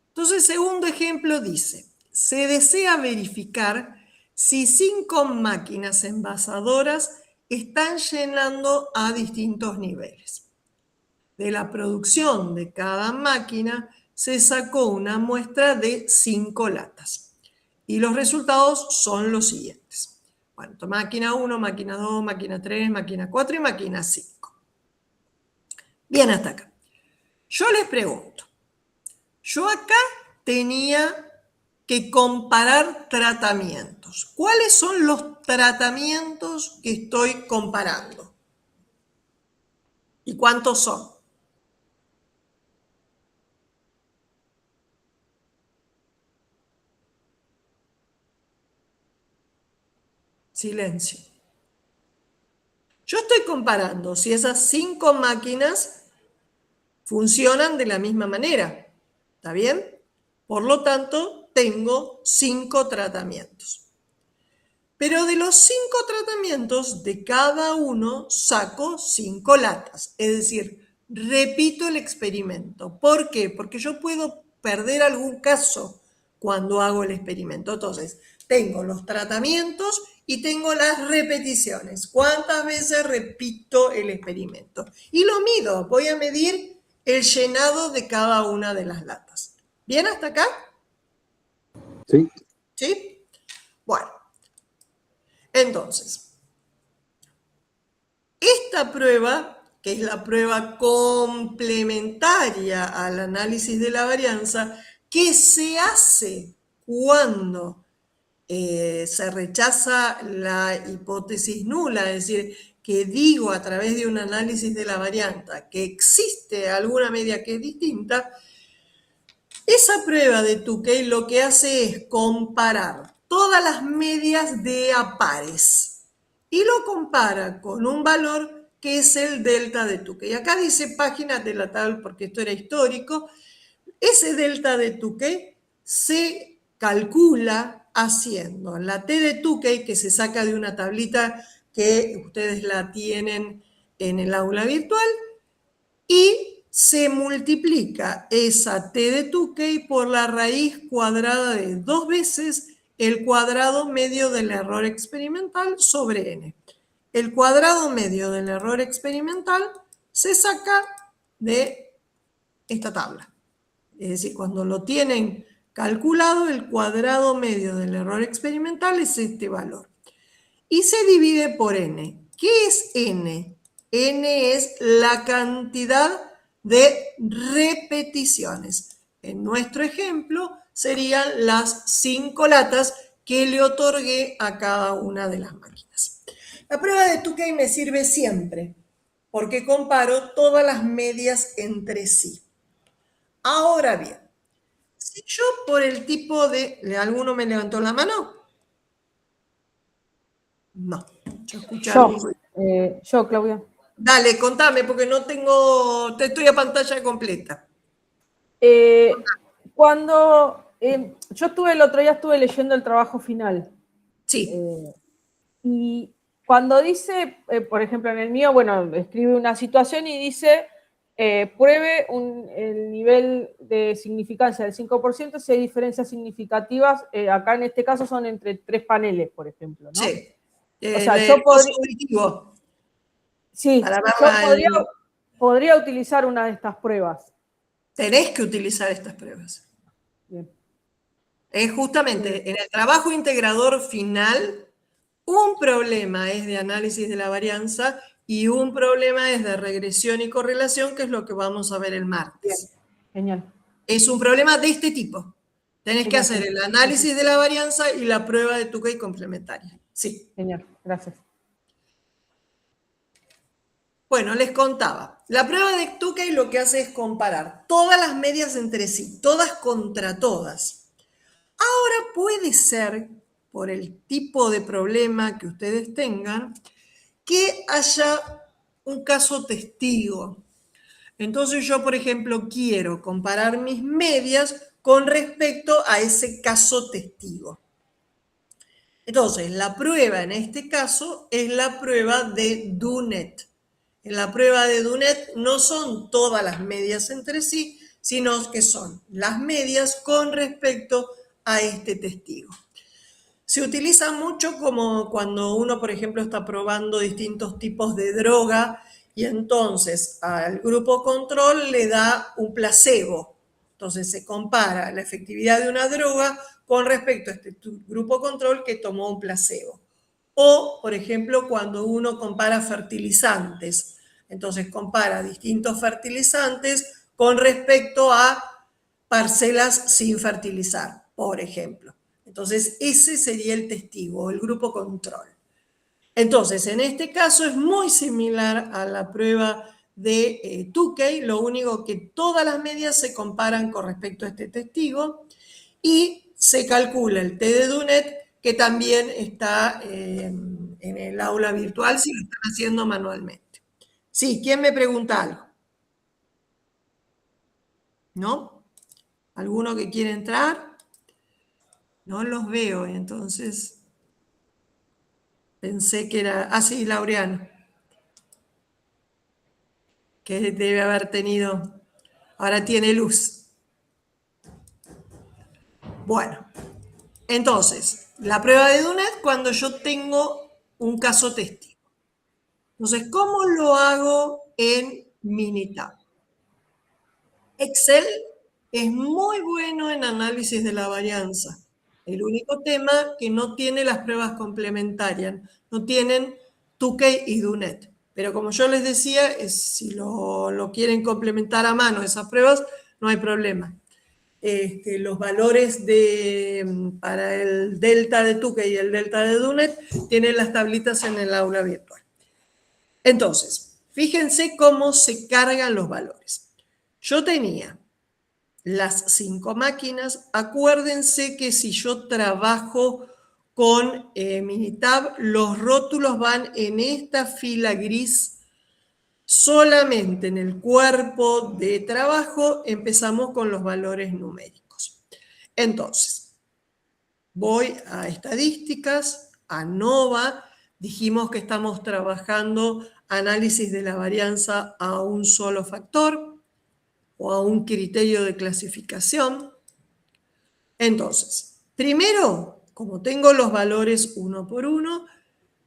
Entonces, el segundo ejemplo dice, se desea verificar si 5 máquinas envasadoras están llenando a distintos niveles. De la producción de cada máquina se sacó una muestra de 5 latas. Y los resultados son los siguientes. Bueno, máquina 1, máquina 2, máquina 3, máquina 4 y máquina 5. Bien hasta acá. Yo les pregunto, yo acá tenía que comparar tratamientos. ¿Cuáles son los tratamientos que estoy comparando? ¿Y cuántos son? Silencio. Yo estoy comparando si esas 5 máquinas funcionan de la misma manera. ¿Está bien? Por lo tanto, tengo 5 tratamientos. Pero de los 5 tratamientos, de cada uno saco 5 latas. Es decir, repito el experimento. ¿Por qué? Porque yo puedo perder algún caso cuando hago el experimento. Entonces, tengo los tratamientos y tengo las repeticiones. ¿Cuántas veces repito el experimento? Y lo mido. Voy a medir el llenado de cada una de las latas. ¿Bien hasta acá? Sí. ¿Sí? Bueno. Entonces, esta prueba, que es la prueba complementaria al análisis de la varianza, que se hace cuando se rechaza la hipótesis nula, es decir, que digo a través de un análisis de la varianza que existe alguna media que es distinta, esa prueba de Tukey lo que hace es comparar todas las medias de a pares y lo compara con un valor que es el delta de Tukey. Acá dice páginas de la tabla porque esto era histórico. Ese delta de Tukey se calcula haciendo la T de Tukey, que se saca de una tablita que ustedes la tienen en el aula virtual, y se multiplica esa T de Tukey por la raíz cuadrada de 2 veces el cuadrado medio del error experimental sobre n. El cuadrado medio del error experimental se saca de esta tabla. Es decir, cuando lo tienen calculado, el cuadrado medio del error experimental es este valor. Y se divide por n. ¿Qué es n? N es la cantidad de repeticiones. En nuestro ejemplo serían las 5 latas que le otorgué a cada una de las máquinas. La prueba de Tukey me sirve siempre porque comparo todas las medias entre sí. Ahora bien, si yo por el tipo de... ¿Alguno me levantó la mano? No, yo escuché algún ruido. Yo, Claudia. Dale, contame, porque no tengo... Estoy a pantalla completa. Yo el otro día estuve leyendo el trabajo final. Sí. Y cuando dice, por ejemplo, en el mío, bueno, escribe una situación y dice, pruebe el nivel de significancia del 5% si hay diferencias significativas. Acá en este caso son entre 3 paneles, por ejemplo, ¿no? Sí. O sea, yo podría utilizar una de estas pruebas. Tenés que utilizar estas pruebas. Bien. Es justamente en el trabajo integrador final, un problema es de análisis de la varianza y un problema es de regresión y correlación, que es lo que vamos a ver el martes. Bien. Genial. Es un problema de este tipo. Tenés que hacer el análisis de la varianza y la prueba de Tukey complementaria. Sí. Genial, gracias. Bueno, les contaba. La prueba de Tukey lo que hace es comparar todas las medias entre sí, todas contra todas. Ahora puede ser, por el tipo de problema que ustedes tengan, que haya un caso testigo. Entonces yo, por ejemplo, quiero comparar mis medias con respecto a ese caso testigo. Entonces, la prueba en este caso es la prueba de Dunet. En la prueba de Dunet no son todas las medias entre sí, sino que son las medias con respecto a este testigo. Se utiliza mucho como cuando uno, por ejemplo, está probando distintos tipos de droga y entonces al grupo control le da un placebo. Entonces se compara la efectividad de una droga con respecto a este grupo control que tomó un placebo. O, por ejemplo, cuando uno compara fertilizantes. Entonces compara distintos fertilizantes con respecto a parcelas sin fertilizar, por ejemplo. Entonces, ese sería el testigo, el grupo control. Entonces, en este caso es muy similar a la prueba de Tukey, lo único que todas las medias se comparan con respecto a este testigo y se calcula el T de Dunet, que también está en el aula virtual si lo están haciendo manualmente. Sí, ¿quién me pregunta algo? ¿No? ¿Alguno que quiere entrar? No los veo, entonces pensé que era... Ah, sí, Laureano. Que debe haber tenido... Ahora tiene luz. Bueno, entonces, la prueba de Dunet cuando yo tengo un caso testigo. Entonces, ¿cómo lo hago en Minitab? Excel es muy bueno en análisis de la varianza. El único tema que no tiene las pruebas complementarias, no tienen Tukey y Dunet. Pero como yo les decía, si lo quieren complementar a mano esas pruebas, no hay problema. Los valores para el delta de Tukey y el delta de Dunet tienen las tablitas en el aula virtual. Entonces, fíjense cómo se cargan los valores. Yo tenía las 5 máquinas. Acuérdense que si yo trabajo con Minitab, los rótulos van en esta fila gris. Solamente en el cuerpo de trabajo empezamos con los valores numéricos. Entonces, voy a estadísticas, a NOVA. Dijimos que estamos trabajando análisis de la varianza a un solo factor o a un criterio de clasificación. Entonces, primero, como tengo los valores uno por uno,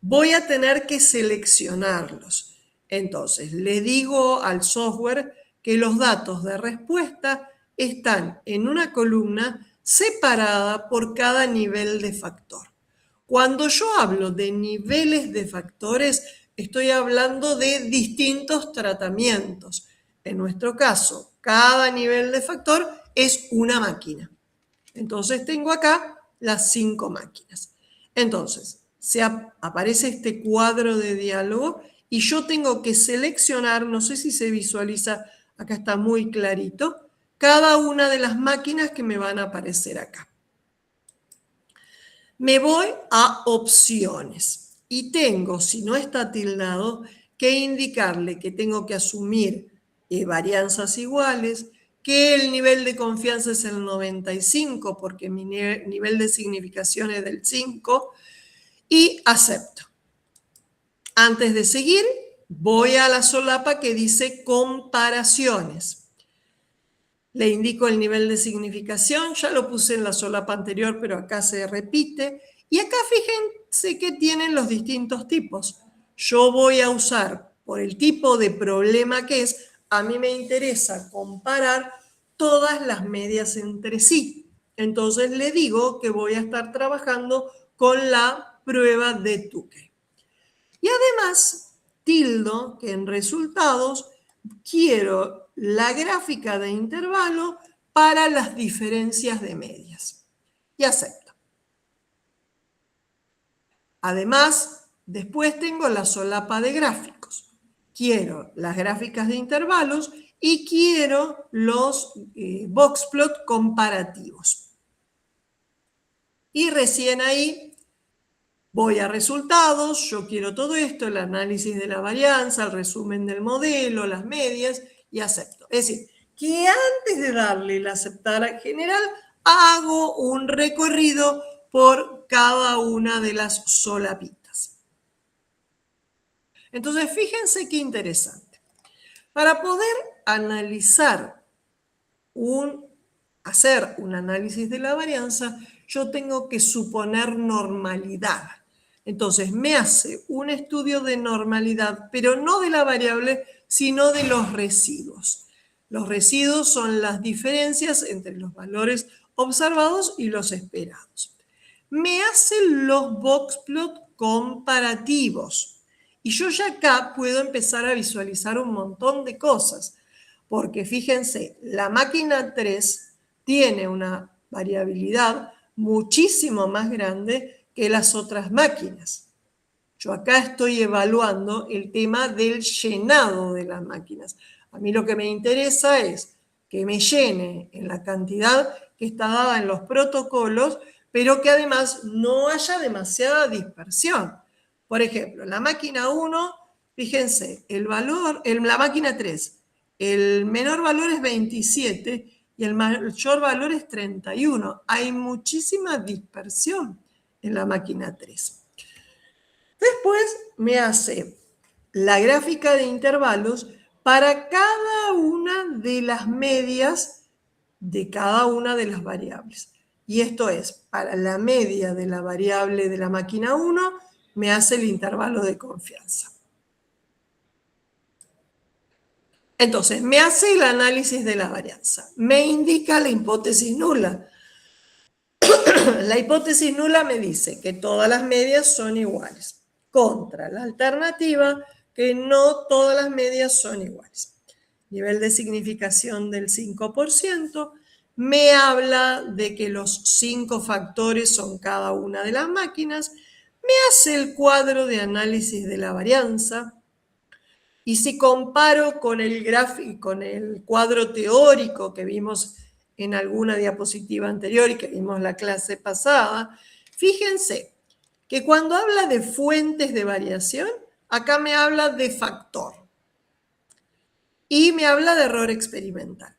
voy a tener que seleccionarlos. Entonces, le digo al software que los datos de respuesta están en una columna separada por cada nivel de factor. Cuando yo hablo de niveles de factores, estoy hablando de distintos tratamientos. En nuestro caso, cada nivel de factor es una máquina. Entonces tengo acá las 5 máquinas. Entonces, aparece este cuadro de diálogo y yo tengo que seleccionar, no sé si se visualiza, acá está muy clarito, cada una de las máquinas que me van a aparecer acá. Me voy a opciones y tengo, si no está tildado, que indicarle que tengo que asumir varianzas iguales, que el nivel de confianza es el 95 porque mi nivel de significación es del 5 y acepto. Antes de seguir, voy a la solapa que dice comparaciones. Le indico el nivel de significación, ya lo puse en la solapa anterior, pero acá se repite. Y acá fíjense que tienen los distintos tipos. Yo voy a usar, por el tipo de problema que es, a mí me interesa comparar todas las medias entre sí. Entonces le digo que voy a estar trabajando con la prueba de Tukey. Y además, tildo que en resultados quiero la gráfica de intervalo para las diferencias de medias. Y acepto. Además, después tengo la solapa de gráficos. Quiero las gráficas de intervalos y quiero los boxplot comparativos. Y recién ahí voy a resultados, yo quiero todo esto, el análisis de la varianza, el resumen del modelo, las medias, y acepto. Es decir, que antes de darle el aceptar general, hago un recorrido por cada una de las solapitas. Entonces, fíjense qué interesante. Para poder hacer un análisis de la varianza, yo tengo que suponer normalidad. Entonces, me hace un estudio de normalidad, pero no de la variable, sino de los residuos. Los residuos son las diferencias entre los valores observados y los esperados. Me hace los boxplot comparativos. Y yo ya acá puedo empezar a visualizar un montón de cosas. Porque fíjense, la máquina 3 tiene una variabilidad muchísimo más grande que las otras máquinas. Yo acá estoy evaluando el tema del llenado de las máquinas. A mí lo que me interesa es que me llene en la cantidad que está dada en los protocolos, pero que además no haya demasiada dispersión. Por ejemplo, la máquina 1, fíjense, la máquina 3, el menor valor es 27 y el mayor valor es 31. Hay muchísima dispersión en la máquina 3. Después me hace la gráfica de intervalos para cada una de las medias de cada una de las variables. Y esto es, para la media de la variable de la máquina 1, me hace el intervalo de confianza. Entonces, me hace el análisis de la varianza. Me indica la hipótesis nula. La hipótesis nula me dice que todas las medias son iguales, contra la alternativa que no todas las medias son iguales. Nivel de significación del 5%. Me habla de que los 5 factores son cada una de las máquinas. Me hace el cuadro de análisis de la varianza. Y si comparo con el gráfico, con el cuadro teórico que vimos en alguna diapositiva anterior y que vimos la clase pasada, fíjense que cuando habla de fuentes de variación, acá me habla de factor y me habla de error experimental.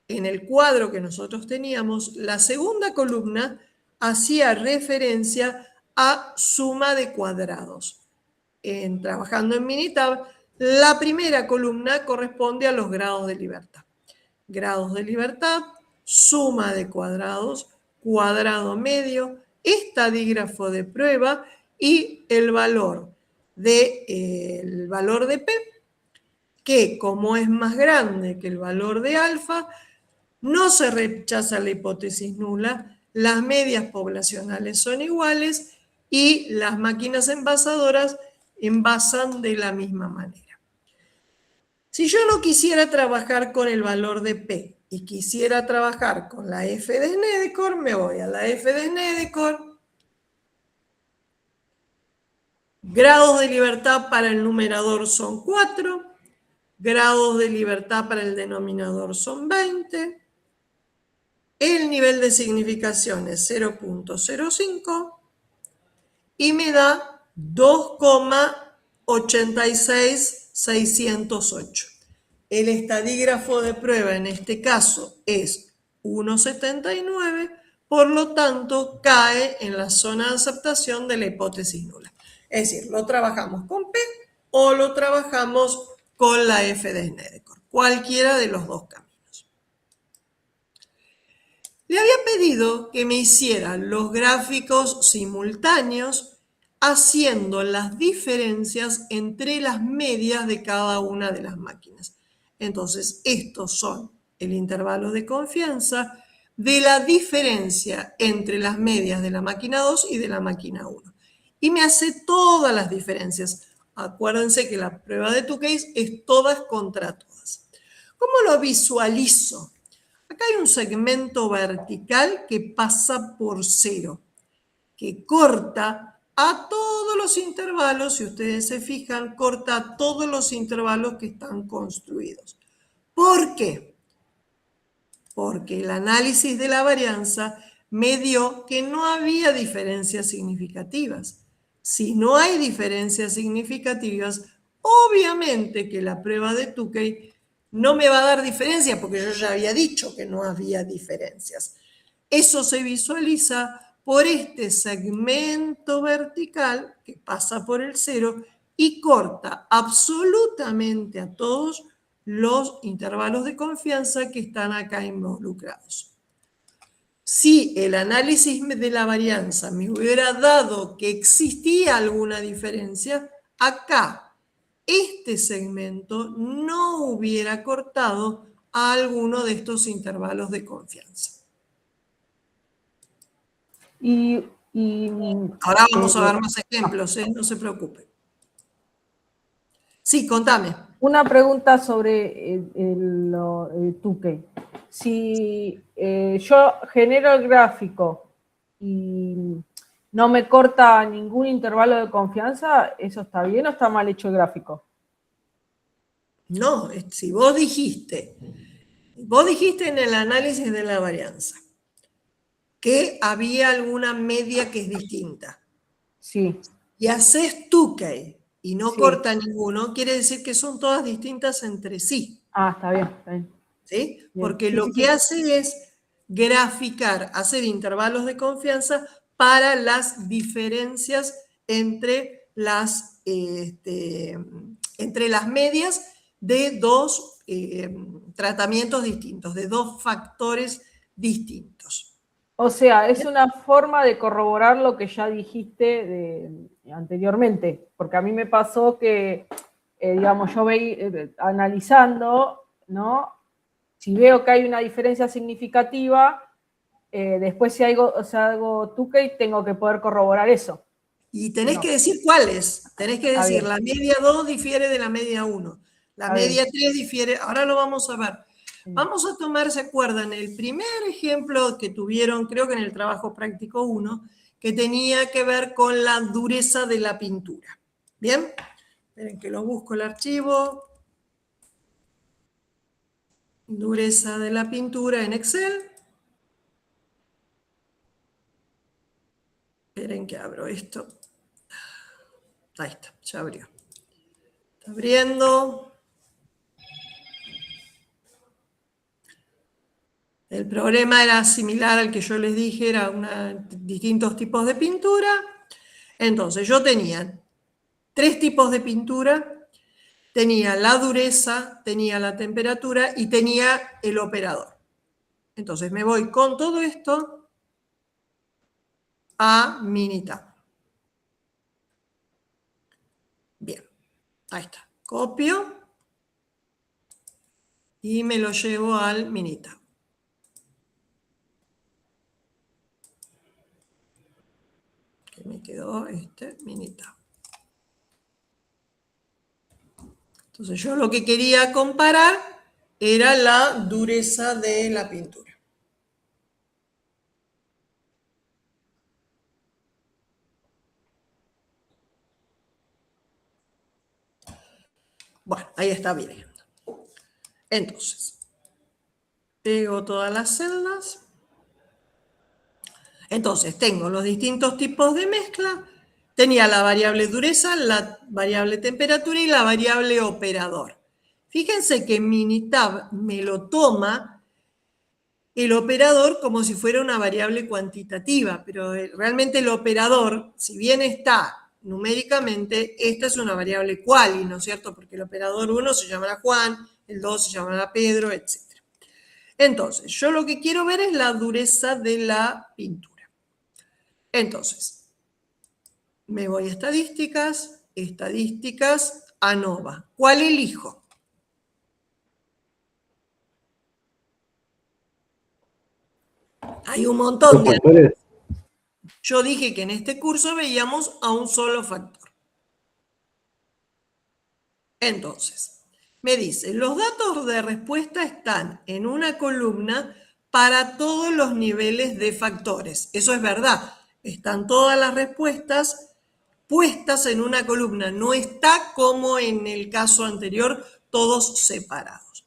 En el cuadro que nosotros teníamos, la segunda columna hacía referencia a suma de cuadrados. Trabajando en Minitab, la primera columna corresponde a los grados de libertad. Grados de libertad, suma de cuadrados, cuadrado medio, estadígrafo de prueba y el valor de P, que como es más grande que el valor de alfa, no se rechaza la hipótesis nula, las medias poblacionales son iguales y las máquinas envasadoras envasan de la misma manera. Si yo no quisiera trabajar con el valor de P y quisiera trabajar con la F de Snedecor, me voy a la F de Snedecor. Grados de libertad para el numerador son 4, grados de libertad para el denominador son 20, el nivel de significación es 0.05 y me da 2,86608. El estadígrafo de prueba en este caso es 1,79, por lo tanto cae en la zona de aceptación de la hipótesis nula. Es decir, lo trabajamos con P o lo trabajamos con la F de Snedecor, cualquiera de los dos caminos. Le había pedido que me hiciera los gráficos simultáneos haciendo las diferencias entre las medias de cada una de las máquinas. Entonces, estos son el intervalo de confianza de la diferencia entre las medias de la máquina 2 y de la máquina 1. Y me hace todas las diferencias. Acuérdense que la prueba de Tukey es todas contra todas. ¿Cómo lo visualizo? Acá hay un segmento vertical que pasa por 0, que corta a todos los intervalos, si ustedes se fijan, corta a todos los intervalos que están construidos. ¿Por qué? Porque el análisis de la varianza me dio que no había diferencias significativas. Si no hay diferencias significativas, obviamente que la prueba de Tukey no me va a dar diferencias porque yo ya había dicho que no había diferencias. Eso se visualiza por este segmento vertical que pasa por el 0 y corta absolutamente a todos los intervalos de confianza que están acá involucrados. Si el análisis de la varianza me hubiera dado que existía alguna diferencia, acá este segmento no hubiera cortado a alguno de estos intervalos de confianza. Ahora vamos a dar más ejemplos, no se preocupen. Sí, contame. Una pregunta sobre el Tukey. Si yo genero el gráfico y no me corta ningún intervalo de confianza, ¿eso está bien o está mal hecho el gráfico? No, si vos dijiste en el análisis de la varianza que había alguna media que es distinta. Sí. Y haces Tukey y no Sí. corta ninguno, quiere decir que son todas distintas entre sí. Ah, está bien, está bien. ¿Sí? Bien. Porque Sí, lo sí, que hace es graficar, hacer intervalos de confianza para las diferencias entre las medias de dos tratamientos distintos, de dos factores distintos. O sea, es una forma de corroborar lo que ya dijiste anteriormente, porque a mí me pasó que, digamos, yo analizando, ¿no? Si veo que hay una diferencia significativa, después si hago Tukey, tengo que poder corroborar eso. Y tenés que decir cuáles. Tenés que decir, bien. la media 2 difiere de la media 1. La media 3 difiere, ahora lo vamos a ver. Vamos a tomar, ¿se acuerdan? El primer ejemplo que tuvieron, creo que en el trabajo práctico 1, que tenía que ver con la dureza de la pintura. ¿Bien? Esperen que lo busco el archivo. Dureza de la pintura en Excel. Esperen que abro esto. Ahí está, ya abrió. Está abriendo. El problema era similar al que yo les dije, era distintos tipos de pintura. Entonces yo tenía 3 tipos de pintura. Tenía la dureza, tenía la temperatura y tenía el operador. Entonces me voy con todo esto a Minitab. Bien, ahí está. Copio y me lo llevo al Minitab. Que me quedó este Minitab. Entonces yo lo que quería comparar era la dureza de la pintura. Bueno, ahí está bien. Entonces, pego todas las celdas. Entonces, tengo los distintos tipos de mezcla. Tenía la variable dureza, la variable temperatura y la variable operador. Fíjense que Minitab me lo toma el operador como si fuera una variable cuantitativa, pero realmente el operador, si bien está numéricamente, esta es una variable quali, ¿no es cierto? Porque el operador 1 se llamará Juan, el 2 se llamará Pedro, etc. Entonces, yo lo que quiero ver es la dureza de la pintura. Entonces, me voy a estadísticas, ANOVA. ¿Cuál elijo? Hay un montón de factores. Yo dije que en este curso veíamos a un solo factor. Entonces, me dice, los datos de respuesta están en una columna para todos los niveles de factores. Eso es verdad. Están todas las respuestas puestas en una columna. No está como en el caso anterior, todos separados.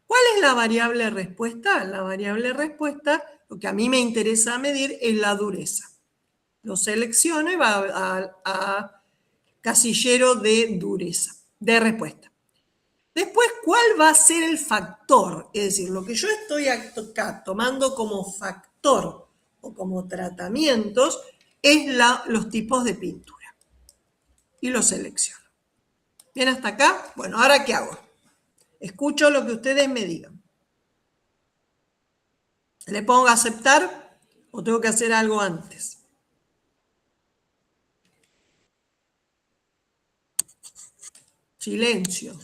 ¿Cuál es la variable respuesta? La variable respuesta, lo que a mí me interesa medir es la dureza. Lo selecciono y va a casillero de dureza, de respuesta. Después, ¿cuál va a ser el factor? Es decir, lo que yo estoy acá tomando como factor o como tratamientos es los tipos de pintura. Y lo selecciono. ¿Bien hasta acá? Bueno, ¿ahora qué hago? Escucho lo que ustedes me digan. ¿Le pongo a aceptar o tengo que hacer algo antes? Silencio.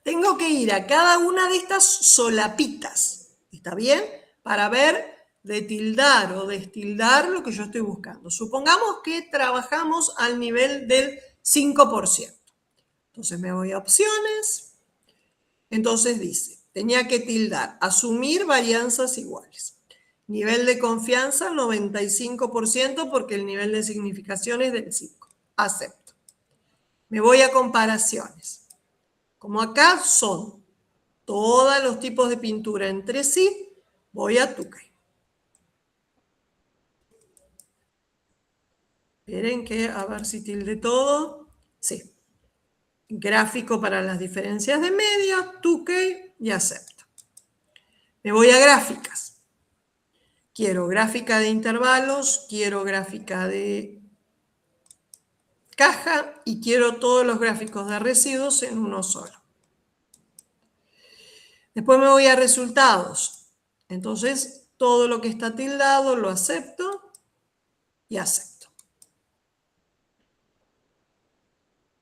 Tengo que ir a cada una de estas solapitas, ¿está bien? Para ver de tildar o destildar lo que yo estoy buscando. Supongamos que trabajamos al nivel del 5%. Entonces me voy a opciones. Entonces dice, tenía que tildar, asumir varianzas iguales. Nivel de confianza 95% porque el nivel de significación es del 5. Acepto. Me voy a comparaciones. Como acá son todos los tipos de pintura entre sí, voy a Tukey. Esperen que a ver si tilde todo. Sí. Gráfico para las diferencias de media, Tukey y acepto. Me voy a gráficas. Quiero gráfica de intervalos, quiero gráfica de caja y quiero todos los gráficos de residuos en uno solo. Después me voy a resultados. Entonces, todo lo que está tildado lo acepto y acepto.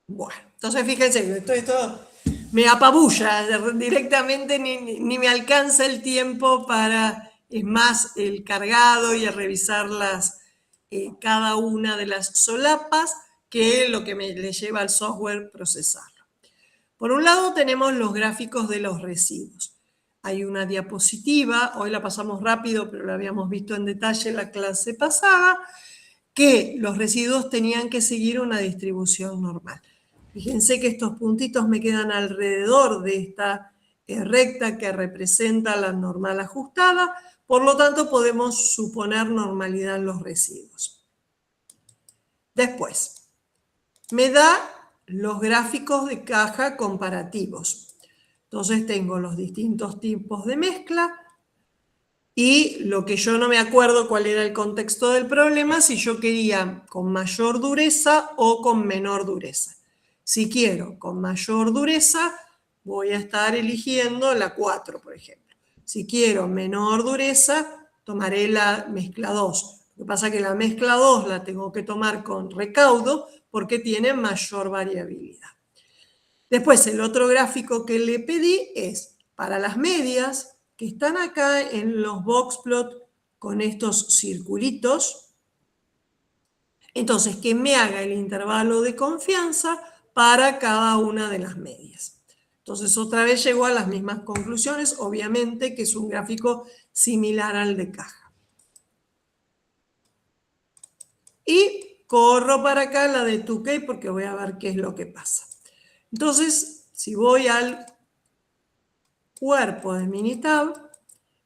Bueno, entonces fíjense, esto me apabulla directamente, ni me alcanza el tiempo para, es más, el cargado y a revisar cada una de las solapas, que lo que le lleva al software procesarlo. Por un lado tenemos los gráficos de los residuos. Hay una diapositiva, hoy la pasamos rápido, pero la habíamos visto en detalle en la clase pasada, que los residuos tenían que seguir una distribución normal. Fíjense que estos puntitos me quedan alrededor de esta recta que representa la normal ajustada, por lo tanto podemos suponer normalidad en los residuos. Después, me da los gráficos de caja comparativos. Entonces tengo los distintos tipos de mezcla y lo que yo no me acuerdo cuál era el contexto del problema, si yo quería con mayor dureza o con menor dureza. Si quiero con mayor dureza, voy a estar eligiendo la 4, por ejemplo. Si quiero menor dureza, tomaré la mezcla 2. Lo que pasa es que la mezcla 2 la tengo que tomar con recaudo porque tiene mayor variabilidad. Después, el otro gráfico que le pedí es para las medias, que están acá en los boxplot con estos circulitos. Entonces, que me haga el intervalo de confianza para cada una de las medias. Entonces, otra vez llegó a las mismas conclusiones, obviamente que es un gráfico similar al de caja. Y corro para acá la de 2K porque voy a ver qué es lo que pasa. Entonces, si voy al cuerpo de Minitab,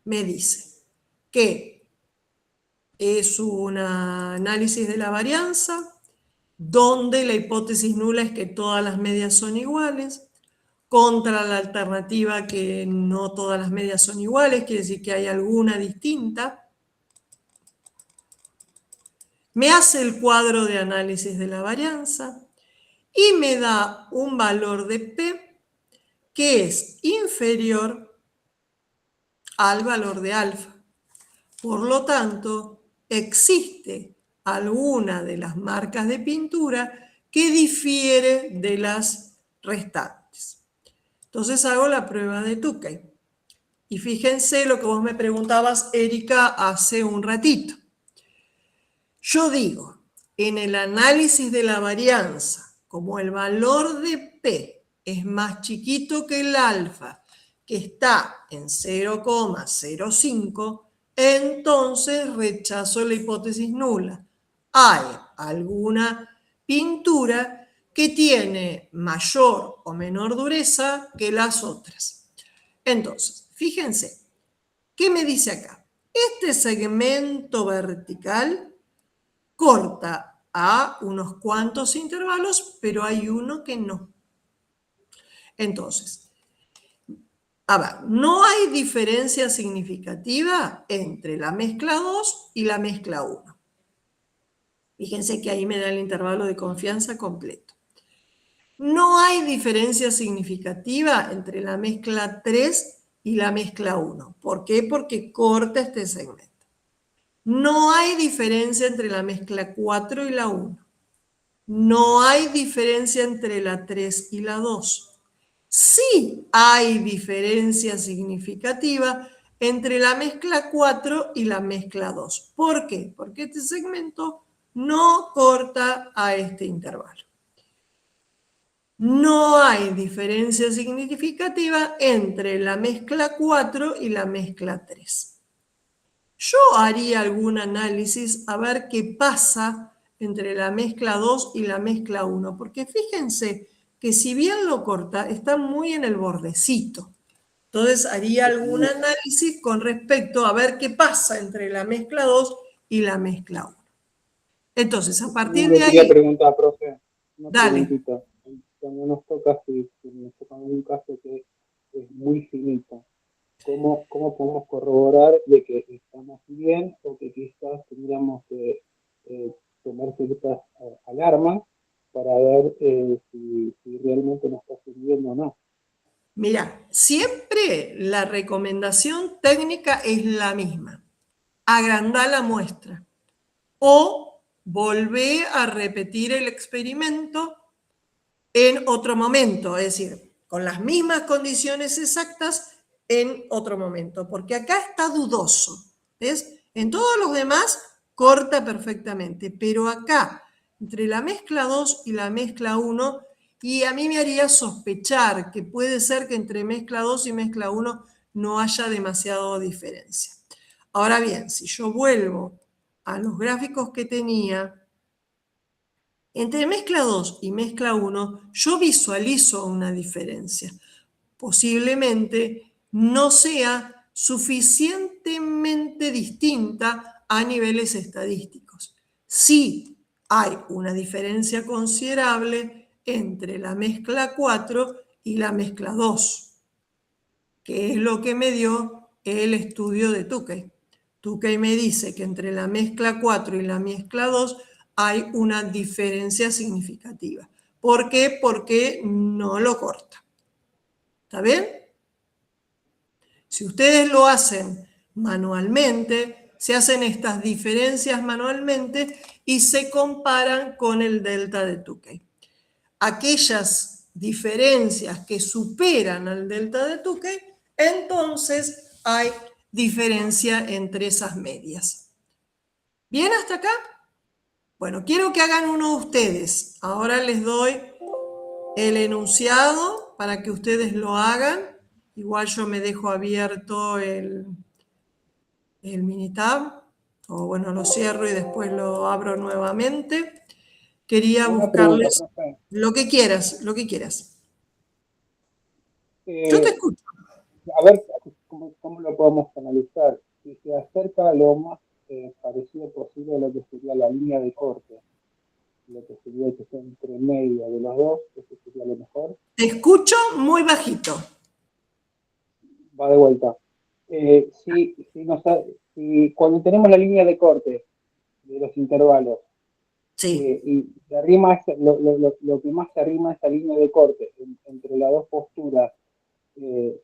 me dice que es un análisis de la varianza, donde la hipótesis nula es que todas las medias son iguales, contra la alternativa que no todas las medias son iguales, quiere decir que hay alguna distinta. Me hace el cuadro de análisis de la varianza y me da un valor de P que es inferior al valor de alfa. Por lo tanto, existe alguna de las marcas de pintura que difiere de las restantes. Entonces hago la prueba de Tukey. Y fíjense lo que vos me preguntabas, Erika, hace un ratito. Yo digo, en el análisis de la varianza, como el valor de P es más chiquito que el alfa, que está en 0,05, entonces rechazo la hipótesis nula. Hay alguna pintura que tiene mayor o menor dureza que las otras. Entonces, fíjense, ¿qué me dice acá? Este segmento vertical corta a unos cuantos intervalos, pero hay uno que no. Entonces, a ver, no hay diferencia significativa entre la mezcla 2 y la mezcla 1. Fíjense que ahí me da el intervalo de confianza completo. No hay diferencia significativa entre la mezcla 3 y la mezcla 1. ¿Por qué? Porque corta este segmento. No hay diferencia entre la mezcla 4 y la 1. No hay diferencia entre la 3 y la 2. Sí hay diferencia significativa entre la mezcla 4 y la mezcla 2. ¿Por qué? Porque este segmento no corta a este intervalo. No hay diferencia significativa entre la mezcla 4 y la mezcla 3. Yo haría algún análisis a ver qué pasa entre la mezcla 2 y la mezcla 1, porque fíjense que si bien lo corta, está muy en el bordecito. Entonces haría algún análisis con respecto a ver qué pasa entre la mezcla 2 y la mezcla 1. Entonces, a partir de ahí... quería preguntar, profe, una Dale. preguntita. Cuando nos toca un caso que es muy finito, ¿cómo podemos corroborar de que estamos bien o que quizás tendríamos que tomar ciertas alarmas para ver si realmente nos está sirviendo o no? Mira, siempre la recomendación técnica es la misma. Agrandar la muestra o volver a repetir el experimento en otro momento, es decir, con las mismas condiciones exactas en otro momento, porque acá está dudoso, ¿ves? En todos los demás corta perfectamente, pero acá, entre la mezcla 2 y la mezcla 1, y a mí me haría sospechar que puede ser que entre mezcla 2 y mezcla 1 no haya demasiada diferencia. Ahora bien, si yo vuelvo a los gráficos que tenía, entre mezcla 2 y mezcla 1, yo visualizo una diferencia. Posiblemente no sea suficientemente distinta a niveles estadísticos. Sí hay una diferencia considerable entre la mezcla 4 y la mezcla 2, que es lo que me dio el estudio de Tukey. Tukey me dice que entre la mezcla 4 y la mezcla 2 hay una diferencia significativa. ¿Por qué? Porque no lo corta. ¿Está bien? Si ustedes lo hacen manualmente, se hacen estas diferencias manualmente y se comparan con el delta de Tukey. Aquellas diferencias que superan al delta de Tukey, entonces hay diferencia entre esas medias. ¿Bien hasta acá? Bueno, quiero que hagan uno ustedes. Ahora les doy el enunciado para que ustedes lo hagan. Igual yo me dejo abierto el Minitab, o bueno, lo cierro y después lo abro nuevamente. Quería Una pregunta, buscarles profe. lo que quieras, lo que quieras. Yo te escucho. A ver cómo lo podemos analizar. Si se acerca lo más parecido posible a lo que sería la línea de corte, lo que sería que esté entre medio de los dos, eso sería lo mejor. Te escucho muy bajito. Va de vuelta. Si cuando tenemos la línea de corte de los intervalos, Sí. y se arrima lo que más se arrima a esa línea de corte entre las dos posturas,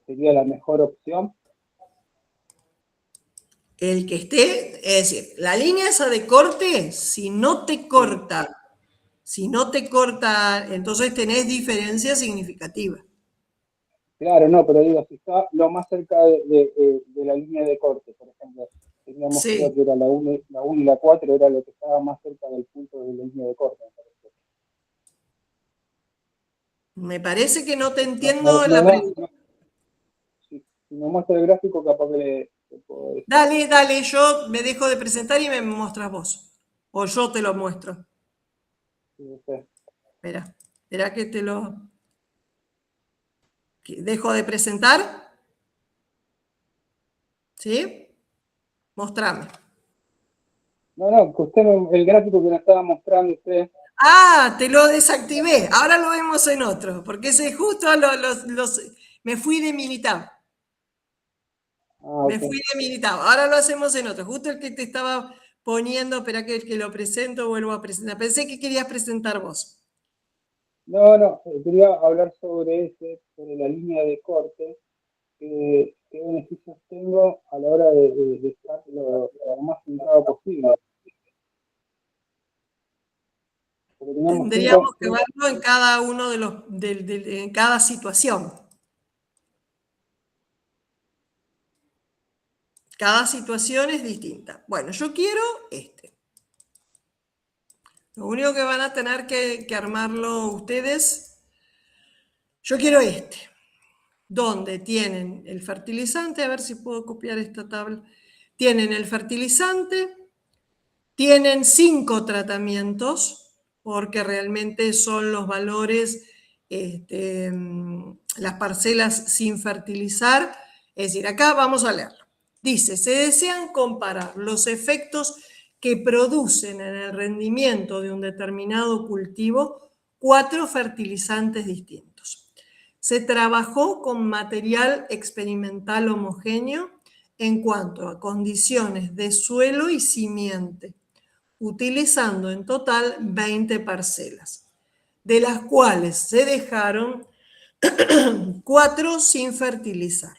sería la mejor opción. El que esté, es decir, la línea esa de corte, si no te corta, entonces tenés diferencia significativa. Claro, no, pero digo, si está lo más cerca de la línea de corte, por ejemplo, teníamos Sí. creo que era la 1 y la 4, era lo que estaba más cerca del punto de la línea de corte. Me parece que no te entiendo la No, pregunta. si me muestra el gráfico, capaz que le puedo decir. Dale, yo me dejo de presentar y me muestras vos. O yo te lo muestro. No sé. Espera que te lo... ¿Dejo de presentar? ¿Sí? Mostrame. No, que usted, el gráfico que nos estaba mostrando usted. Ah, te lo desactivé. Ahora lo vemos en otro, porque ese justo me fui de Minitab. Me fui de Minitab. Ahora lo hacemos en otro. Justo el que te estaba poniendo, espera que el que lo presento, vuelvo a presentar. Pensé que querías presentar vos. No, quería hablar sobre la línea de corte. ¿Qué beneficios tengo a la hora de estar lo más centrado posible? Tendríamos que verlo en cada uno de los, en cada situación. Cada situación es distinta. Bueno, yo quiero este. Lo único que van a tener que armarlo ustedes, yo quiero este, donde tienen el fertilizante, a ver si puedo copiar esta tabla. Tienen el fertilizante, tienen 5 tratamientos, porque realmente son los valores, las parcelas sin fertilizar. Es decir, acá vamos a leerlo. Dice, se desean comparar los efectos que producen en el rendimiento de un determinado cultivo 4 fertilizantes distintos. Se trabajó con material experimental homogéneo en cuanto a condiciones de suelo y simiente, utilizando en total 20 parcelas, de las cuales se dejaron 4 sin fertilizar.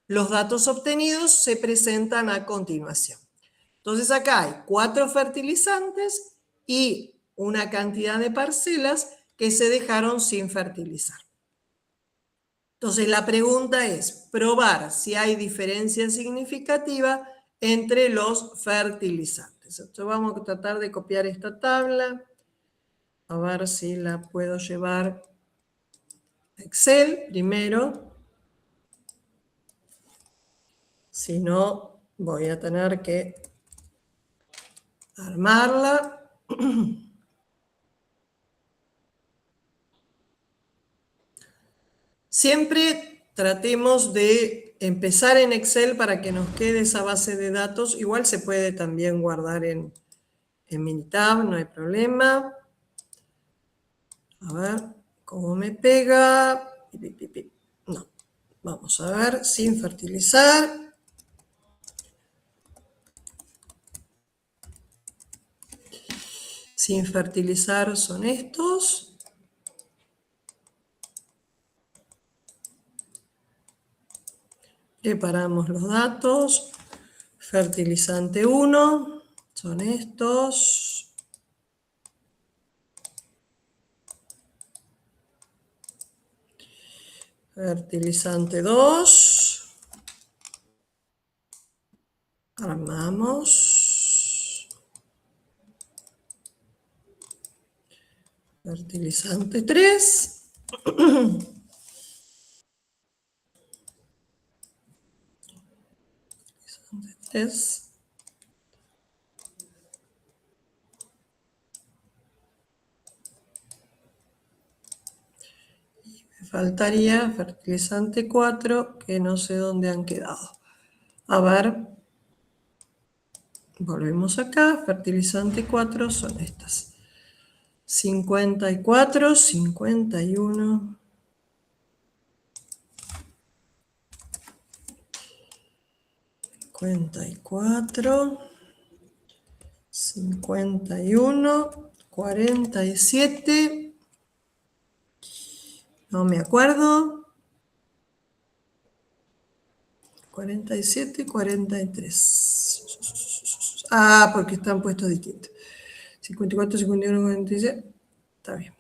Los datos obtenidos se presentan a continuación. Entonces acá hay 4 fertilizantes y una cantidad de parcelas que se dejaron sin fertilizar. Entonces la pregunta es probar si hay diferencia significativa entre los fertilizantes. Entonces vamos a tratar de copiar esta tabla, a ver si la puedo llevar a Excel primero. Si no, voy a tener que armarla. Siempre tratemos de empezar en Excel para que nos quede esa base de datos. Igual se puede también guardar en Minitab, no hay problema. A ver cómo me pega. No, vamos a ver, sin fertilizar. Sin fertilizar son estos. Preparamos los datos. Fertilizante 1 son estos. Fertilizante 2. Armamos. Fertilizante 3. Fertilizante 3. Faltaría fertilizante 4, que no sé dónde han quedado. A ver, volvemos acá. Fertilizante 4 son estas. 54, 51. 54. 51. 47. No me acuerdo. 47, 43. Ah, porque están puestos distintos. 54, 51, 46. Está bien.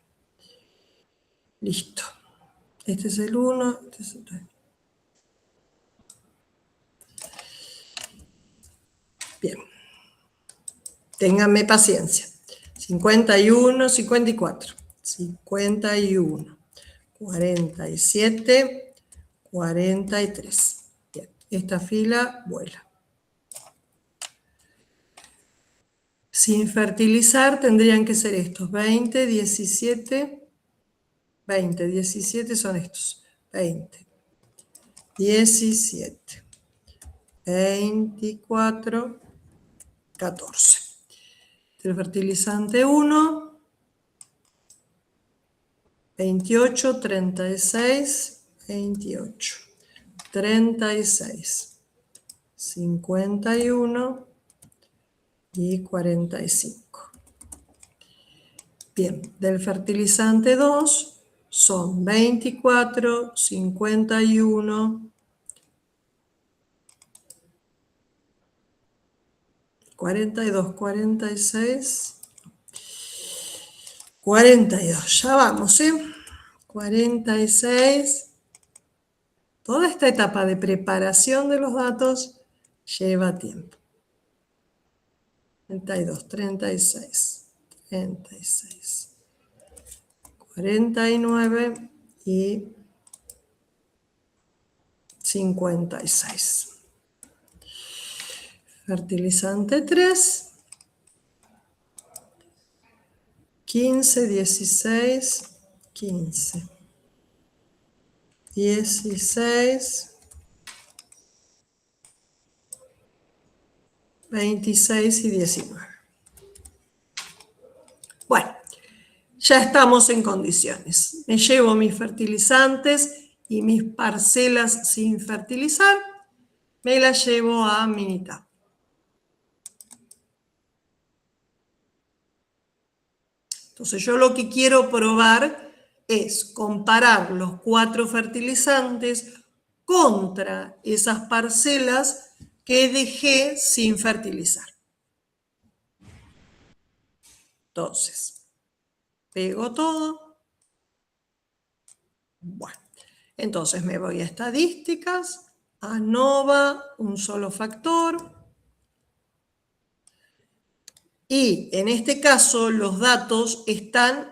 Listo. Este es el 1, este es el 2. Bien. Ténganme paciencia. 51, 54. 51. 47, 43. Bien. Esta fila vuela. Sin fertilizar tendrían que ser estos. 20, 17. 20, 17 son estos. 20, 17, 24, 14. El fertilizante 1, 28, 36, 28, 36, 51 y 45. Bien, del fertilizante 2 son 24, 51, 42, 46, 42. Ya vamos, ¿eh? 46. Toda esta etapa de preparación de los datos lleva tiempo. 32, 36, 36, 49 y 56. Fertilizante 3, 15, 16, 15, 16, 26 y 19. Bueno, ya estamos en condiciones. Me llevo mis fertilizantes y mis parcelas sin fertilizar, me las llevo a Minitab. Entonces yo lo que quiero probar es comparar los 4 fertilizantes contra esas parcelas que dejé sin fertilizar. Entonces, pego todo. Bueno, entonces me voy a estadísticas, ANOVA, un solo factor. Y en este caso los datos están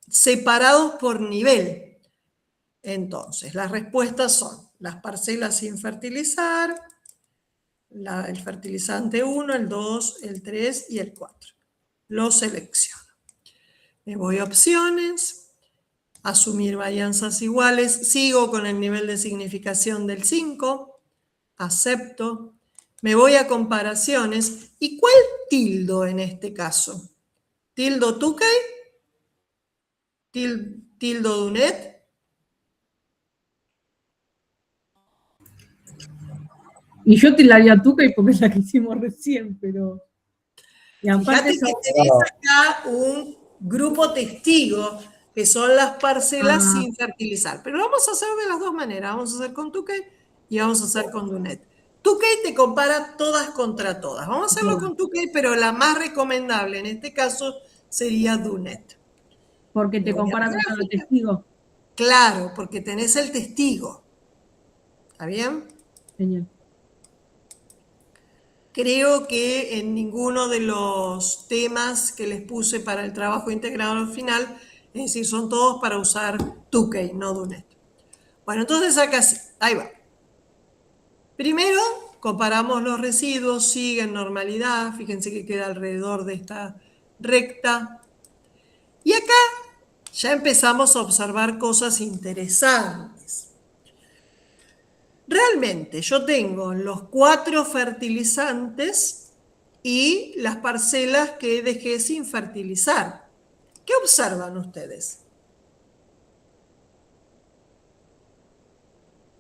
separados por nivel. Entonces, las respuestas son las parcelas sin fertilizar, el fertilizante 1, el 2, el 3 y el 4. Lo selecciono. Me voy a opciones, asumir varianzas iguales, sigo con el nivel de significación del 5, acepto, me voy a comparaciones. ¿Y cuál tildo en este caso? ¿Tildo Tukey? ¿Tildo Dunet? Y yo tildaría Tukey porque es la que hicimos recién, pero... Y aparte Fíjate que tenés acá un grupo testigo, que son las parcelas sin fertilizar. Pero lo vamos a hacer de las dos maneras. Vamos a hacer con Tukey y vamos a hacer con Dunet. Tukey te compara todas contra todas. Vamos a hacerlo con Tukey, pero la más recomendable en este caso sería Dunet. porque te compara con los testigos. Claro, porque tenés el testigo. ¿Está bien? Genial. Creo que en ninguno de los temas que les puse para el trabajo integrado al final, es decir, son todos para usar Tukey, no Dunet. Bueno, entonces acá sí, ahí va. Primero, comparamos los residuos, siguen normalidad, fíjense que queda alrededor de esta recta. Y acá ya empezamos a observar cosas interesantes. Realmente yo tengo los 4 fertilizantes y las parcelas que dejé sin fertilizar. ¿Qué observan ustedes?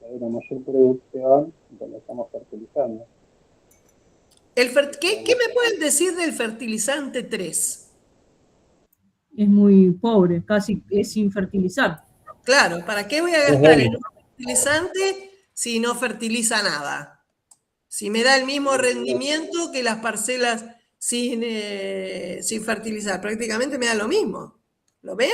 Hay una mayor producción cuando estamos fertilizando. ¿Qué me pueden decir del fertilizante 3? Es muy pobre, casi es sin fertilizar. Claro, ¿para qué voy a gastar en un fertilizante si no fertiliza nada? Si me da el mismo rendimiento que las parcelas sin fertilizar, prácticamente me da lo mismo. ¿Lo ven?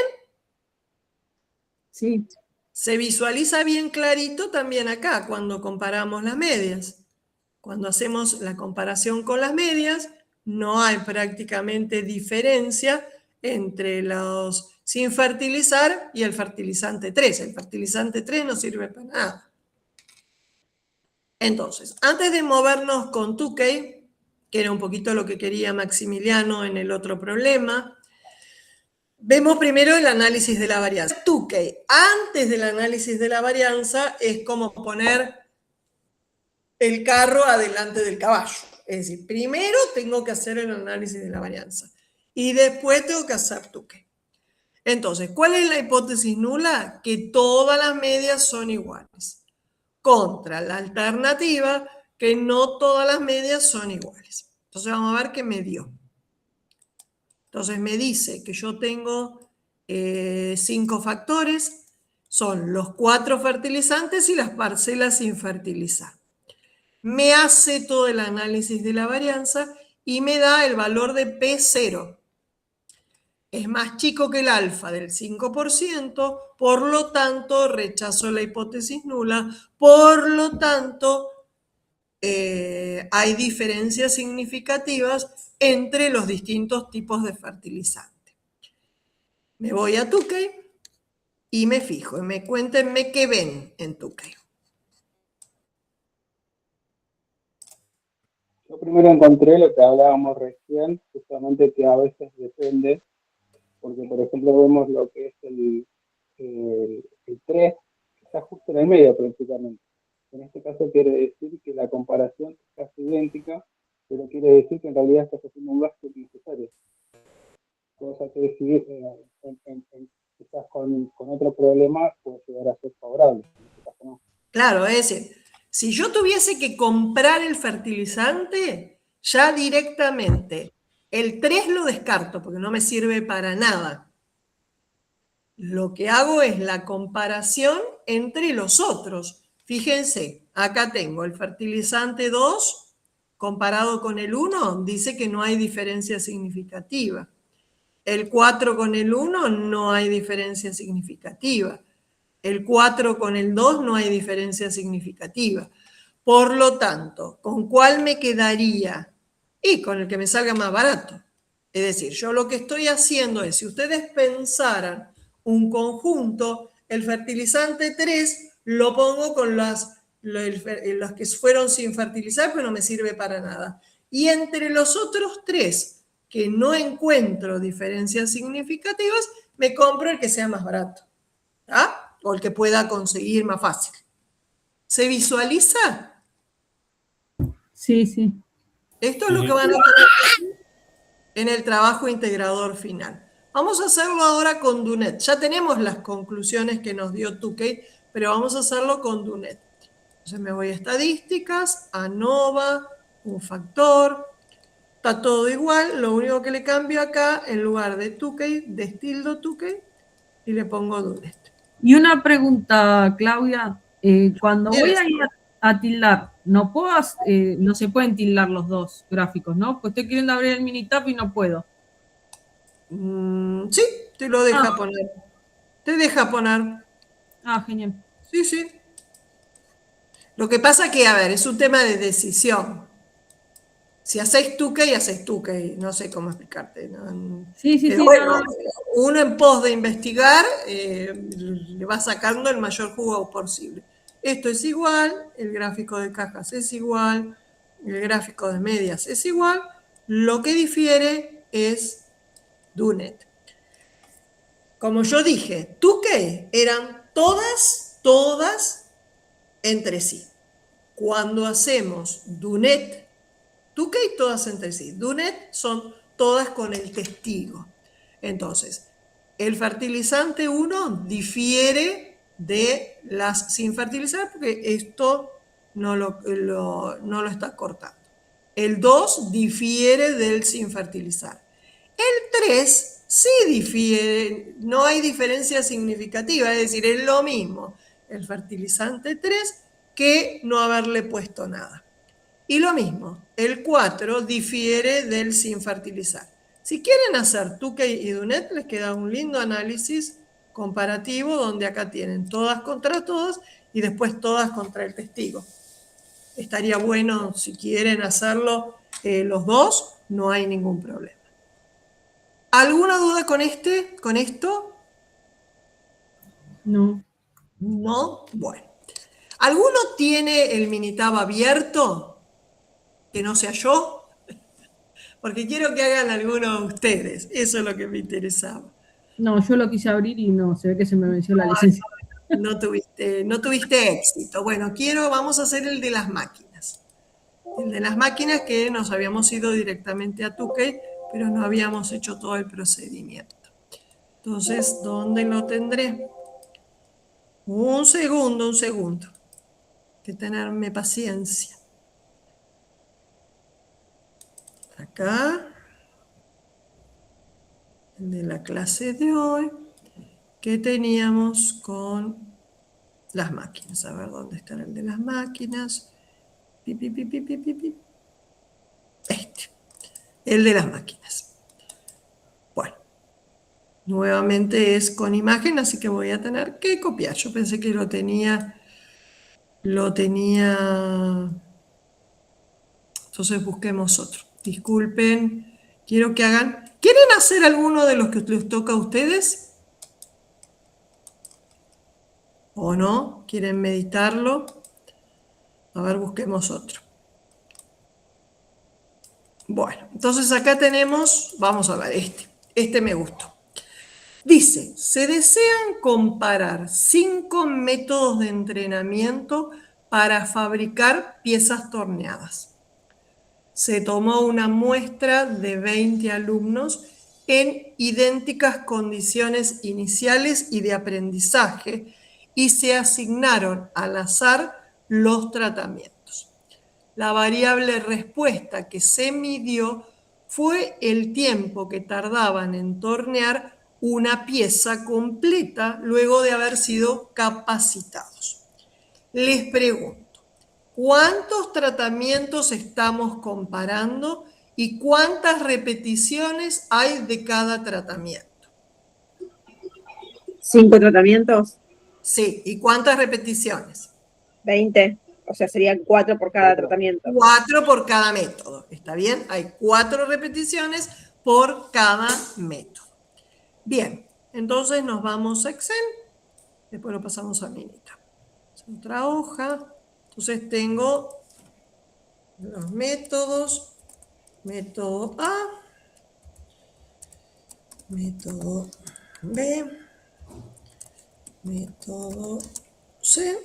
Sí. Se visualiza bien clarito también acá cuando comparamos las medias. Cuando hacemos la comparación con las medias, no hay prácticamente diferencia entre los sin fertilizar y el fertilizante 3. El fertilizante 3 no sirve para nada. Entonces, antes de movernos con Tukey, que era un poquito lo que quería Maximiliano en el otro problema, vemos primero el análisis de la varianza. Tukey, antes del análisis de la varianza, es como poner el carro adelante del caballo. Es decir, primero tengo que hacer el análisis de la varianza y después tengo que hacer Tukey. Entonces, ¿cuál es la hipótesis nula? Que todas las medias son iguales. Contra la alternativa que no todas las medias son iguales. Entonces vamos a ver qué me dio. Entonces me dice que yo tengo 5 factores, son los 4 fertilizantes y las parcelas sin fertilizar. Me hace todo el análisis de la varianza y me da el valor de P0. Es más chico que el alfa del 5%, por lo tanto rechazo la hipótesis nula, por lo tanto hay diferencias significativas entre los distintos tipos de fertilizante. Me voy a Tukey y me fijo, y cuéntenme qué ven en Tukey. Yo primero encontré lo que hablábamos recién, justamente que a veces depende, porque por ejemplo vemos lo que es el 3, que está justo en el medio prácticamente. En este caso quiere decir que la comparación es casi idéntica, pero quiere decir que en realidad estás haciendo un gasto innecesario. Cosa que si quizás con otro problema puede llegar a ser favorable. En este caso no. Claro, es decir, si yo tuviese que comprar el fertilizante, ya directamente el 3 lo descarto porque no me sirve para nada. Lo que hago es la comparación entre los otros. Fíjense, acá tengo el fertilizante 2 comparado con el 1, dice que no hay diferencia significativa. El 4 con el 1 no hay diferencia significativa. El 4 con el 2 no hay diferencia significativa. Por lo tanto, ¿con cuál me quedaría? Y con el que me salga más barato. Es decir, yo lo que estoy haciendo es, si ustedes pensaran un conjunto, el fertilizante 3 lo pongo con las los que fueron sin fertilizar, pues no me sirve para nada. Y entre los otros 3, que no encuentro diferencias significativas, me compro el que sea más barato, ¿ah? O el que pueda conseguir más fácil. ¿Se visualiza? Sí, sí. Esto es lo que van a tener en el trabajo integrador final. Vamos a hacerlo ahora con Dunet. Ya tenemos las conclusiones que nos dio Tukey, pero vamos a hacerlo con Dunet. Entonces me voy a estadísticas, ANOVA, un factor. Está todo igual, lo único que le cambio acá, en lugar de Tukey, destildo Tukey, y le pongo Dunet. Y una pregunta, Claudia. Cuando voy a ir a tildar, no se pueden tildar los dos gráficos, ¿no? Pues estoy queriendo abrir el Minitab y no puedo. Sí, te lo deja poner. Te deja poner. Ah, genial. Sí, sí. Lo que pasa que, a ver, es un tema de decisión. Si hacéis Tukey, no sé cómo explicarte, ¿no? Sí, Pero sí, bueno, no. uno en pos de investigar le va sacando el mayor jugo posible. Esto es igual, el gráfico de cajas es igual, el gráfico de medias es igual, lo que difiere es Dunet. Como yo dije, Tukey eran todas entre sí. Cuando hacemos Dunet, Tukey todas entre sí. Dunet son todas con el testigo. Entonces, el fertilizante 1 difiere de las sin fertilizar porque esto no lo está cortando. El 2 difiere del sin fertilizar. El 3 sí difiere, no hay diferencia significativa, es decir, es lo mismo el fertilizante 3 que no haberle puesto nada. Y lo mismo, el 4 difiere del sin fertilizar. Si quieren hacer Tukey y Dunet, les queda un lindo análisis comparativo donde acá tienen todas contra todas y después todas contra el testigo. Estaría bueno, si quieren hacerlo los dos, no hay ningún problema. ¿Alguna duda con esto? No. No, bueno. ¿Alguno tiene el Minitab abierto? Que no sea yo, porque quiero que hagan algunos de ustedes, eso es lo que me interesaba. No, yo lo quise abrir y no, se ve que se me venció la licencia. No tuviste éxito. Bueno, vamos a hacer el de las máquinas. El de las máquinas que nos habíamos ido directamente a Tukey, pero no habíamos hecho todo el procedimiento. Entonces, ¿dónde lo tendré? Un segundo. Hay que tenerme paciencia. Acá, el de la clase de hoy, que teníamos con las máquinas. A ver, ¿dónde está el de las máquinas? El de las máquinas. Bueno, nuevamente es con imagen, así que voy a tener que copiar. Yo pensé que lo tenía. Entonces busquemos otro. Disculpen, quiero que hagan. ¿Quieren hacer alguno de los que les toca a ustedes? ¿O no? ¿Quieren meditarlo? A ver, busquemos otro. Bueno, entonces acá tenemos, vamos a ver, este me gustó. Dice, se desean comparar 5 métodos de entrenamiento para fabricar piezas torneadas. Se tomó una muestra de 20 alumnos en idénticas condiciones iniciales y de aprendizaje y se asignaron al azar los tratamientos. La variable respuesta que se midió fue el tiempo que tardaban en tornear una pieza completa luego de haber sido capacitados. Les pregunto, ¿cuántos tratamientos estamos comparando y cuántas repeticiones hay de cada tratamiento? 5 tratamientos. Sí, ¿y cuántas repeticiones? 20. O sea, serían 4 por cada tratamiento. 4 por cada método. ¿Está bien? Hay 4 repeticiones por cada método. Bien, entonces nos vamos a Excel. Después lo pasamos a Minitab. Otra hoja. Entonces tengo los métodos, método A, método B, método C.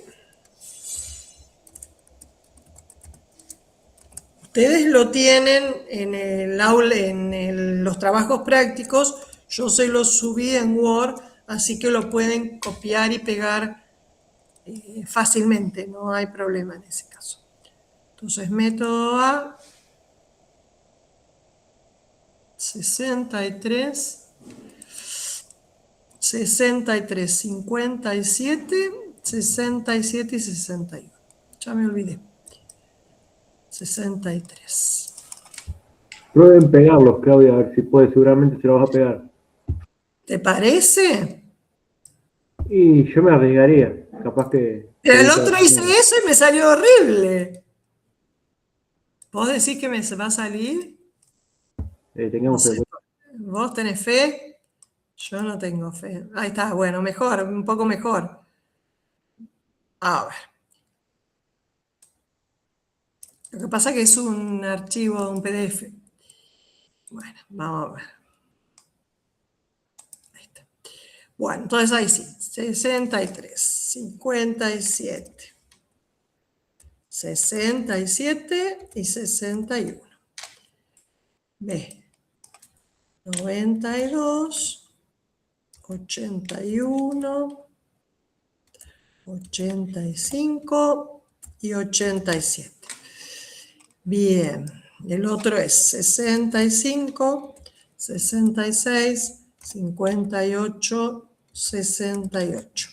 Ustedes lo tienen en el aula, los trabajos prácticos. Yo se los subí en Word, así que lo pueden copiar y pegar fácilmente, no hay problema en ese caso. Entonces, método A, 63, 63, 57, 67 y 61. Ya me olvidé. 63. Prueben pegarlos, Claudia, a ver si puede, seguramente se los vas a pegar. ¿Te parece? Y yo me arriesgaría, capaz que... Pero el otro hice eso y me salió horrible. ¿Vos decís que me va a salir? Tengamos No sé. fe. ¿Vos tenés fe? Yo no tengo fe. Ahí está, bueno, mejor, un poco mejor. A ver. Lo que pasa es que es un archivo, un PDF. Bueno, vamos a ver. Ahí está. Bueno, entonces ahí sí. 63, 57, 67 y 61. B. 92, 81, 85 y 87. Bien, el otro es 65, 66, 58, 68.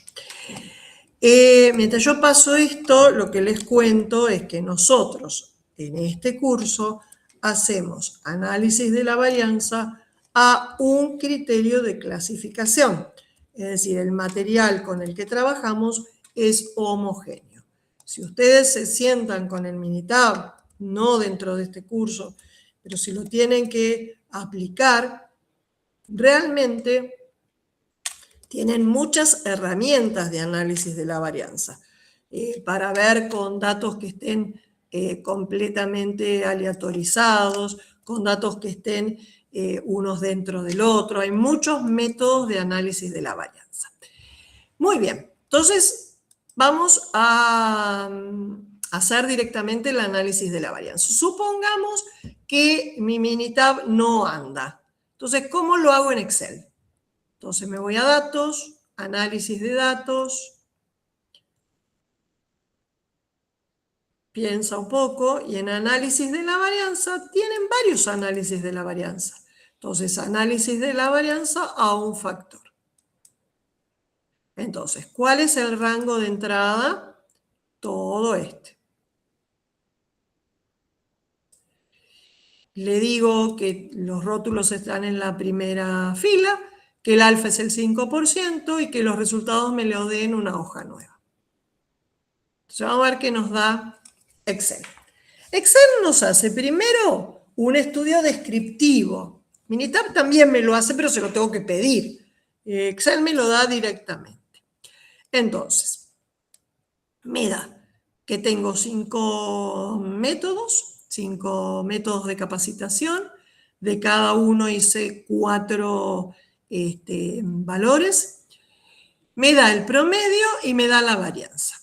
Mientras yo paso esto, lo que les cuento es que nosotros en este curso hacemos análisis de la varianza a un criterio de clasificación. Es decir, el material con el que trabajamos es homogéneo. Si ustedes se sientan con el Minitab, no dentro de este curso, pero si lo tienen que aplicar, realmente tienen muchas herramientas de análisis de la varianza para ver con datos que estén completamente aleatorizados, con datos que estén unos dentro del otro. Hay muchos métodos de análisis de la varianza. Muy bien, entonces vamos a hacer directamente el análisis de la varianza. Supongamos que mi Minitab no anda. Entonces, ¿cómo lo hago en Excel? Entonces me voy a datos, análisis de datos, piensa un poco, y en análisis de la varianza tienen varios análisis de la varianza. Entonces, análisis de la varianza a un factor. Entonces, ¿cuál es el rango de entrada? Todo este. Le digo que los rótulos están en la primera fila, que el alfa es el 5% y que los resultados me lo den una hoja nueva. Entonces vamos a ver qué nos da Excel. Excel nos hace primero un estudio descriptivo. Minitab también me lo hace, pero se lo tengo que pedir. Excel me lo da directamente. Entonces, me da que tengo 5 métodos de capacitación. De cada uno hice 4 valores. Me da el promedio y me da la varianza.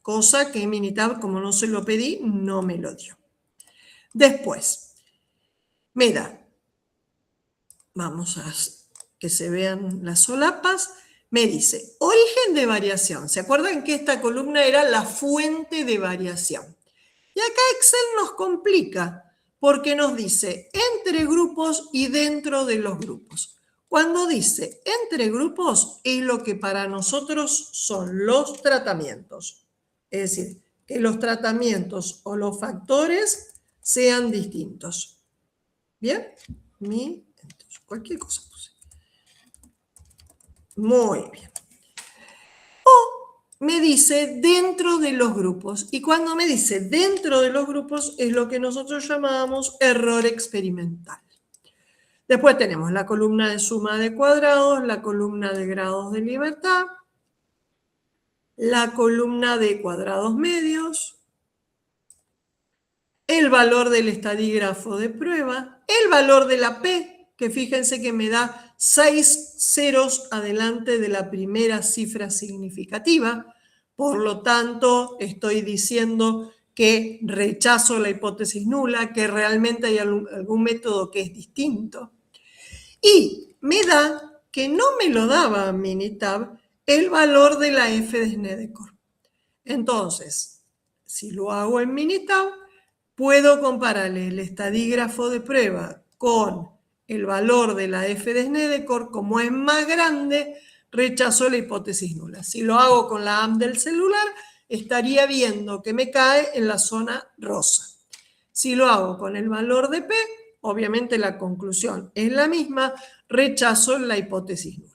Cosa que Minitab, como no se lo pedí, no me lo dio. Después, me da, vamos a que se vean las solapas, me dice, origen de variación. ¿Se acuerdan que esta columna era la fuente de variación? Y acá Excel nos complica, porque nos dice entre grupos y dentro de los grupos. Cuando dice entre grupos, es lo que para nosotros son los tratamientos. Es decir, que los tratamientos o los factores sean distintos. ¿Bien? Entonces, cualquier cosa puse. Muy bien. O me dice dentro de los grupos. Y cuando me dice dentro de los grupos es lo que nosotros llamamos error experimental. Después tenemos la columna de suma de cuadrados, la columna de grados de libertad. la columna de cuadrados medios, el valor del estadígrafo de prueba, el valor de la P, que fíjense que me da 6 ceros adelante de la primera cifra significativa. Por lo tanto, estoy diciendo que rechazo la hipótesis nula, que realmente hay algún método que es distinto. Y me da, que no me lo daba Minitab, el valor de la F de Snedeker. Entonces, si lo hago en Minitab, puedo comparar el estadígrafo de prueba con el valor de la F de Snedeker. Como es más grande, rechazo la hipótesis nula. Si lo hago con la AM del celular, estaría viendo que me cae en la zona rosa. Si lo hago con el valor de P, obviamente la conclusión es la misma, rechazo la hipótesis nula.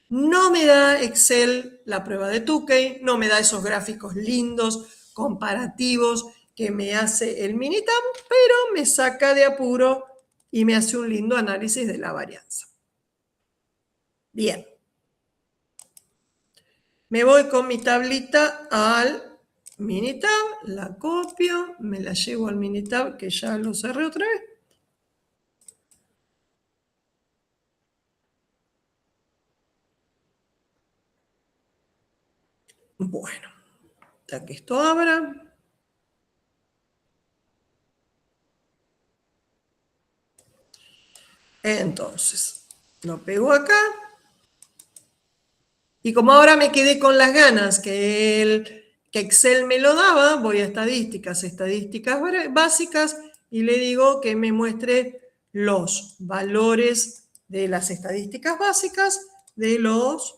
No me da Excel la prueba de Tukey, no me da esos gráficos lindos, comparativos, que me hace el Minitab, pero me saca de apuro y me hace un lindo análisis de la varianza. Bien. Me voy con mi tablita al Minitab, la copio, me la llevo al Minitab, que ya lo cerré otra vez. Bueno, hasta que esto abra. Entonces, lo pego acá. Y como ahora me quedé con las ganas que Excel me lo daba, voy a estadísticas básicas, y le digo que me muestre los valores de las estadísticas básicas de los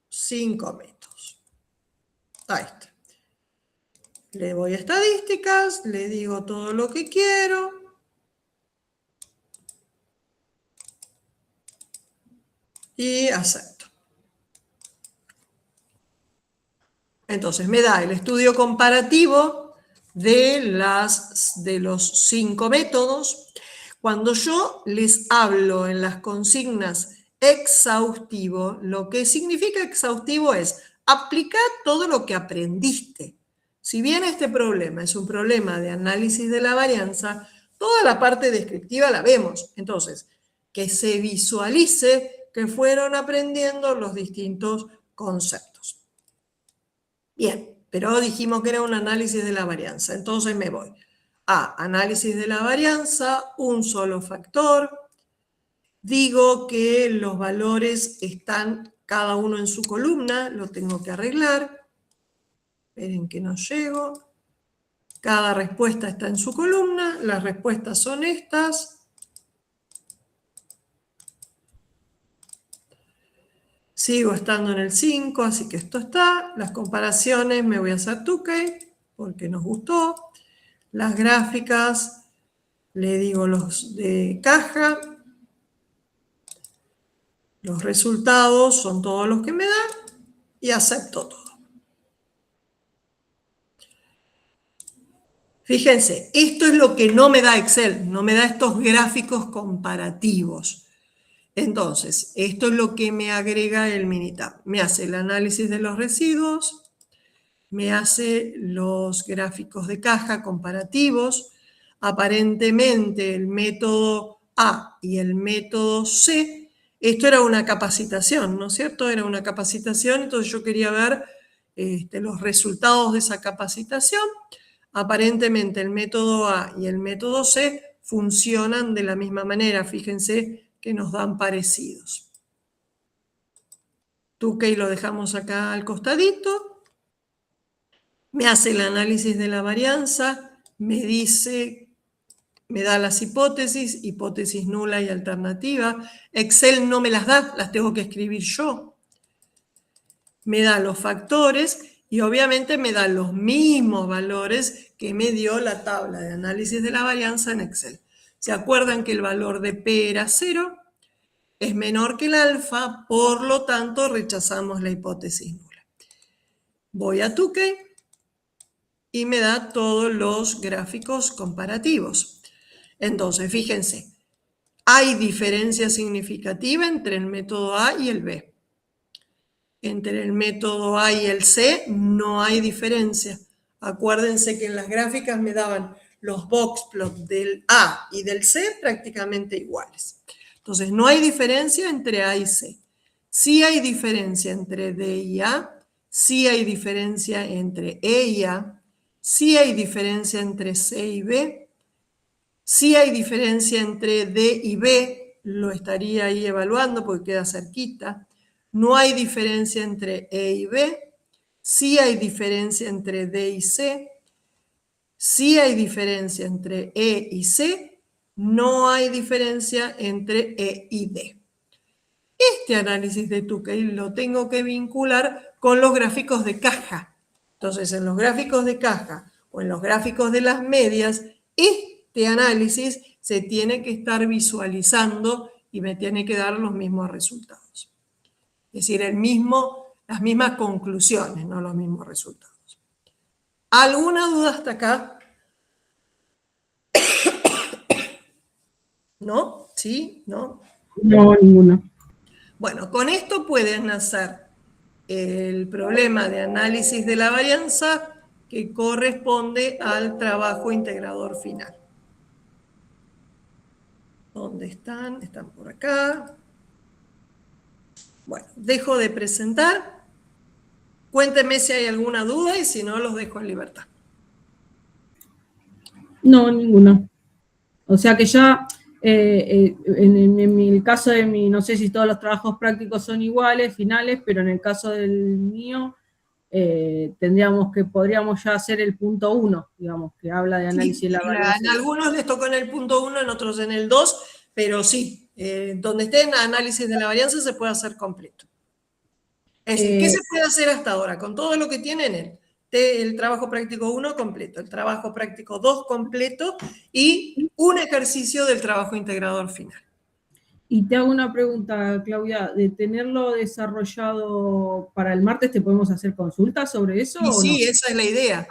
5 métodos. Ahí está. Le voy a estadísticas, le digo todo lo que quiero. Y acepto. Entonces me da el estudio comparativo de los 5 métodos. Cuando yo les hablo en las consignas exhaustivo, lo que significa exhaustivo es aplicar todo lo que aprendiste. Si bien este problema es un problema de análisis de la varianza, toda la parte descriptiva la vemos. Entonces, que se visualice que fueron aprendiendo los distintos conceptos. Bien, pero dijimos que era un análisis de la varianza, entonces me voy a análisis de la varianza, un solo factor. Digo que los valores están cada uno en su columna, lo tengo que arreglar. Esperen que no llego. Cada respuesta está en su columna, las respuestas son estas. Sigo estando en el 5, así que esto está. Las comparaciones me voy a hacer Tukey, porque nos gustó. Las gráficas, le digo los de caja. Los resultados son todos los que me dan y acepto todo. Fíjense, esto es lo que no me da Excel, no me da estos gráficos comparativos. Entonces, esto es lo que me agrega el Minitab. Me hace el análisis de los residuos, me hace los gráficos de caja comparativos. Aparentemente el método A y el método C, esto era una capacitación, ¿no es cierto? Era una capacitación, entonces yo quería ver los resultados de esa capacitación. Aparentemente el método A y el método C funcionan de la misma manera, fíjense que nos dan parecidos. Tukey lo dejamos acá al costadito. Me hace el análisis de la varianza, me dice, me da las hipótesis, hipótesis nula y alternativa. Excel no me las da, las tengo que escribir yo. Me da los factores y obviamente me da los mismos valores que me dio la tabla de análisis de la varianza en Excel. ¿Se acuerdan que el valor de P era 0? Es menor que el alfa, por lo tanto rechazamos la hipótesis nula. Voy a Tukey y me da todos los gráficos comparativos. Entonces, fíjense, hay diferencia significativa entre el método A y el B. entre el método A y el C, no hay diferencia. Acuérdense que en las gráficas me daban los box plots del A y del C prácticamente iguales. Entonces, no hay diferencia entre A y C. Sí hay diferencia entre D y A, sí hay diferencia entre E y A, sí hay diferencia entre C y B, sí hay diferencia entre D y B, lo estaría ahí evaluando porque queda cerquita. No hay diferencia entre E y B, sí hay diferencia entre D y C, sí hay diferencia entre E y C, no hay diferencia entre E y D. Este análisis de Tukey lo tengo que vincular con los gráficos de caja. Entonces, en los gráficos de caja o en los gráficos de las medias, este análisis se tiene que estar visualizando y me tiene que dar los mismos resultados. Es decir, las mismas conclusiones, no los mismos resultados. ¿Alguna duda hasta acá? ¿No? ¿Sí? ¿No? No, ninguna. Bueno, con esto pueden hacer el problema de análisis de la varianza que corresponde al trabajo integrador final. ¿Dónde están? Están por acá. Bueno, dejo de presentar. Cuéntenme si hay alguna duda y si no, los dejo en libertad. No, ninguna. O sea que ya, en el caso de mi, no sé si todos los trabajos prácticos son iguales, finales, pero en el caso del mío, podríamos ya hacer el punto 1, digamos, que habla de análisis Sí, de la varianza. en algunos les tocó en el punto 1, en otros en el 2, pero sí, donde esté en análisis de la varianza se puede hacer completo. Es decir, ¿qué se puede hacer hasta ahora? Con todo lo que tienen el trabajo práctico 1 completo, el trabajo práctico 2 completo y un ejercicio del trabajo integrador final. Y te hago una pregunta, Claudia, de tenerlo desarrollado para el martes, ¿te podemos hacer consultas sobre eso Y o sí, no? esa es la idea.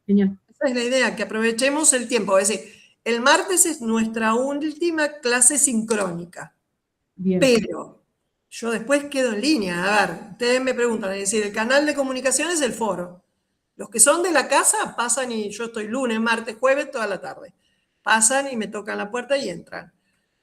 Genial. Esa es la idea, que aprovechemos el tiempo. Es decir, el martes es nuestra última clase sincrónica. Bien. Pero yo después quedo en línea. A ver, ustedes me preguntan, es decir, el canal de comunicación es el foro. Los que son de la casa pasan y yo estoy lunes, martes, jueves, toda la tarde. Pasan y me tocan la puerta y entran.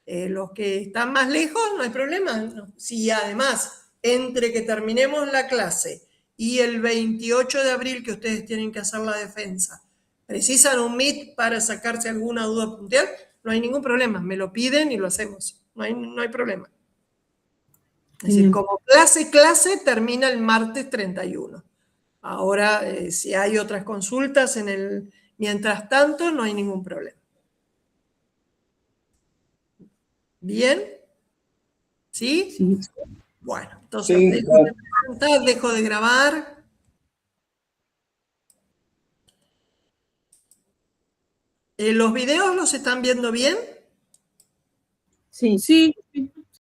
Los que están más lejos, no hay problema. No. Si además, entre que terminemos la clase y el 28 de abril que ustedes tienen que hacer la defensa, precisan un Meet para sacarse alguna duda puntual, no hay ningún problema. Me lo piden y lo hacemos. No hay problema. Es decir, como clase termina el martes 31. Ahora, si hay otras consultas mientras tanto, no hay ningún problema. ¿Bien? ¿Sí? Sí. Bueno, entonces Sí, dejo de presentar, dejo de grabar. ¿Los videos los están viendo bien? Sí. Sí,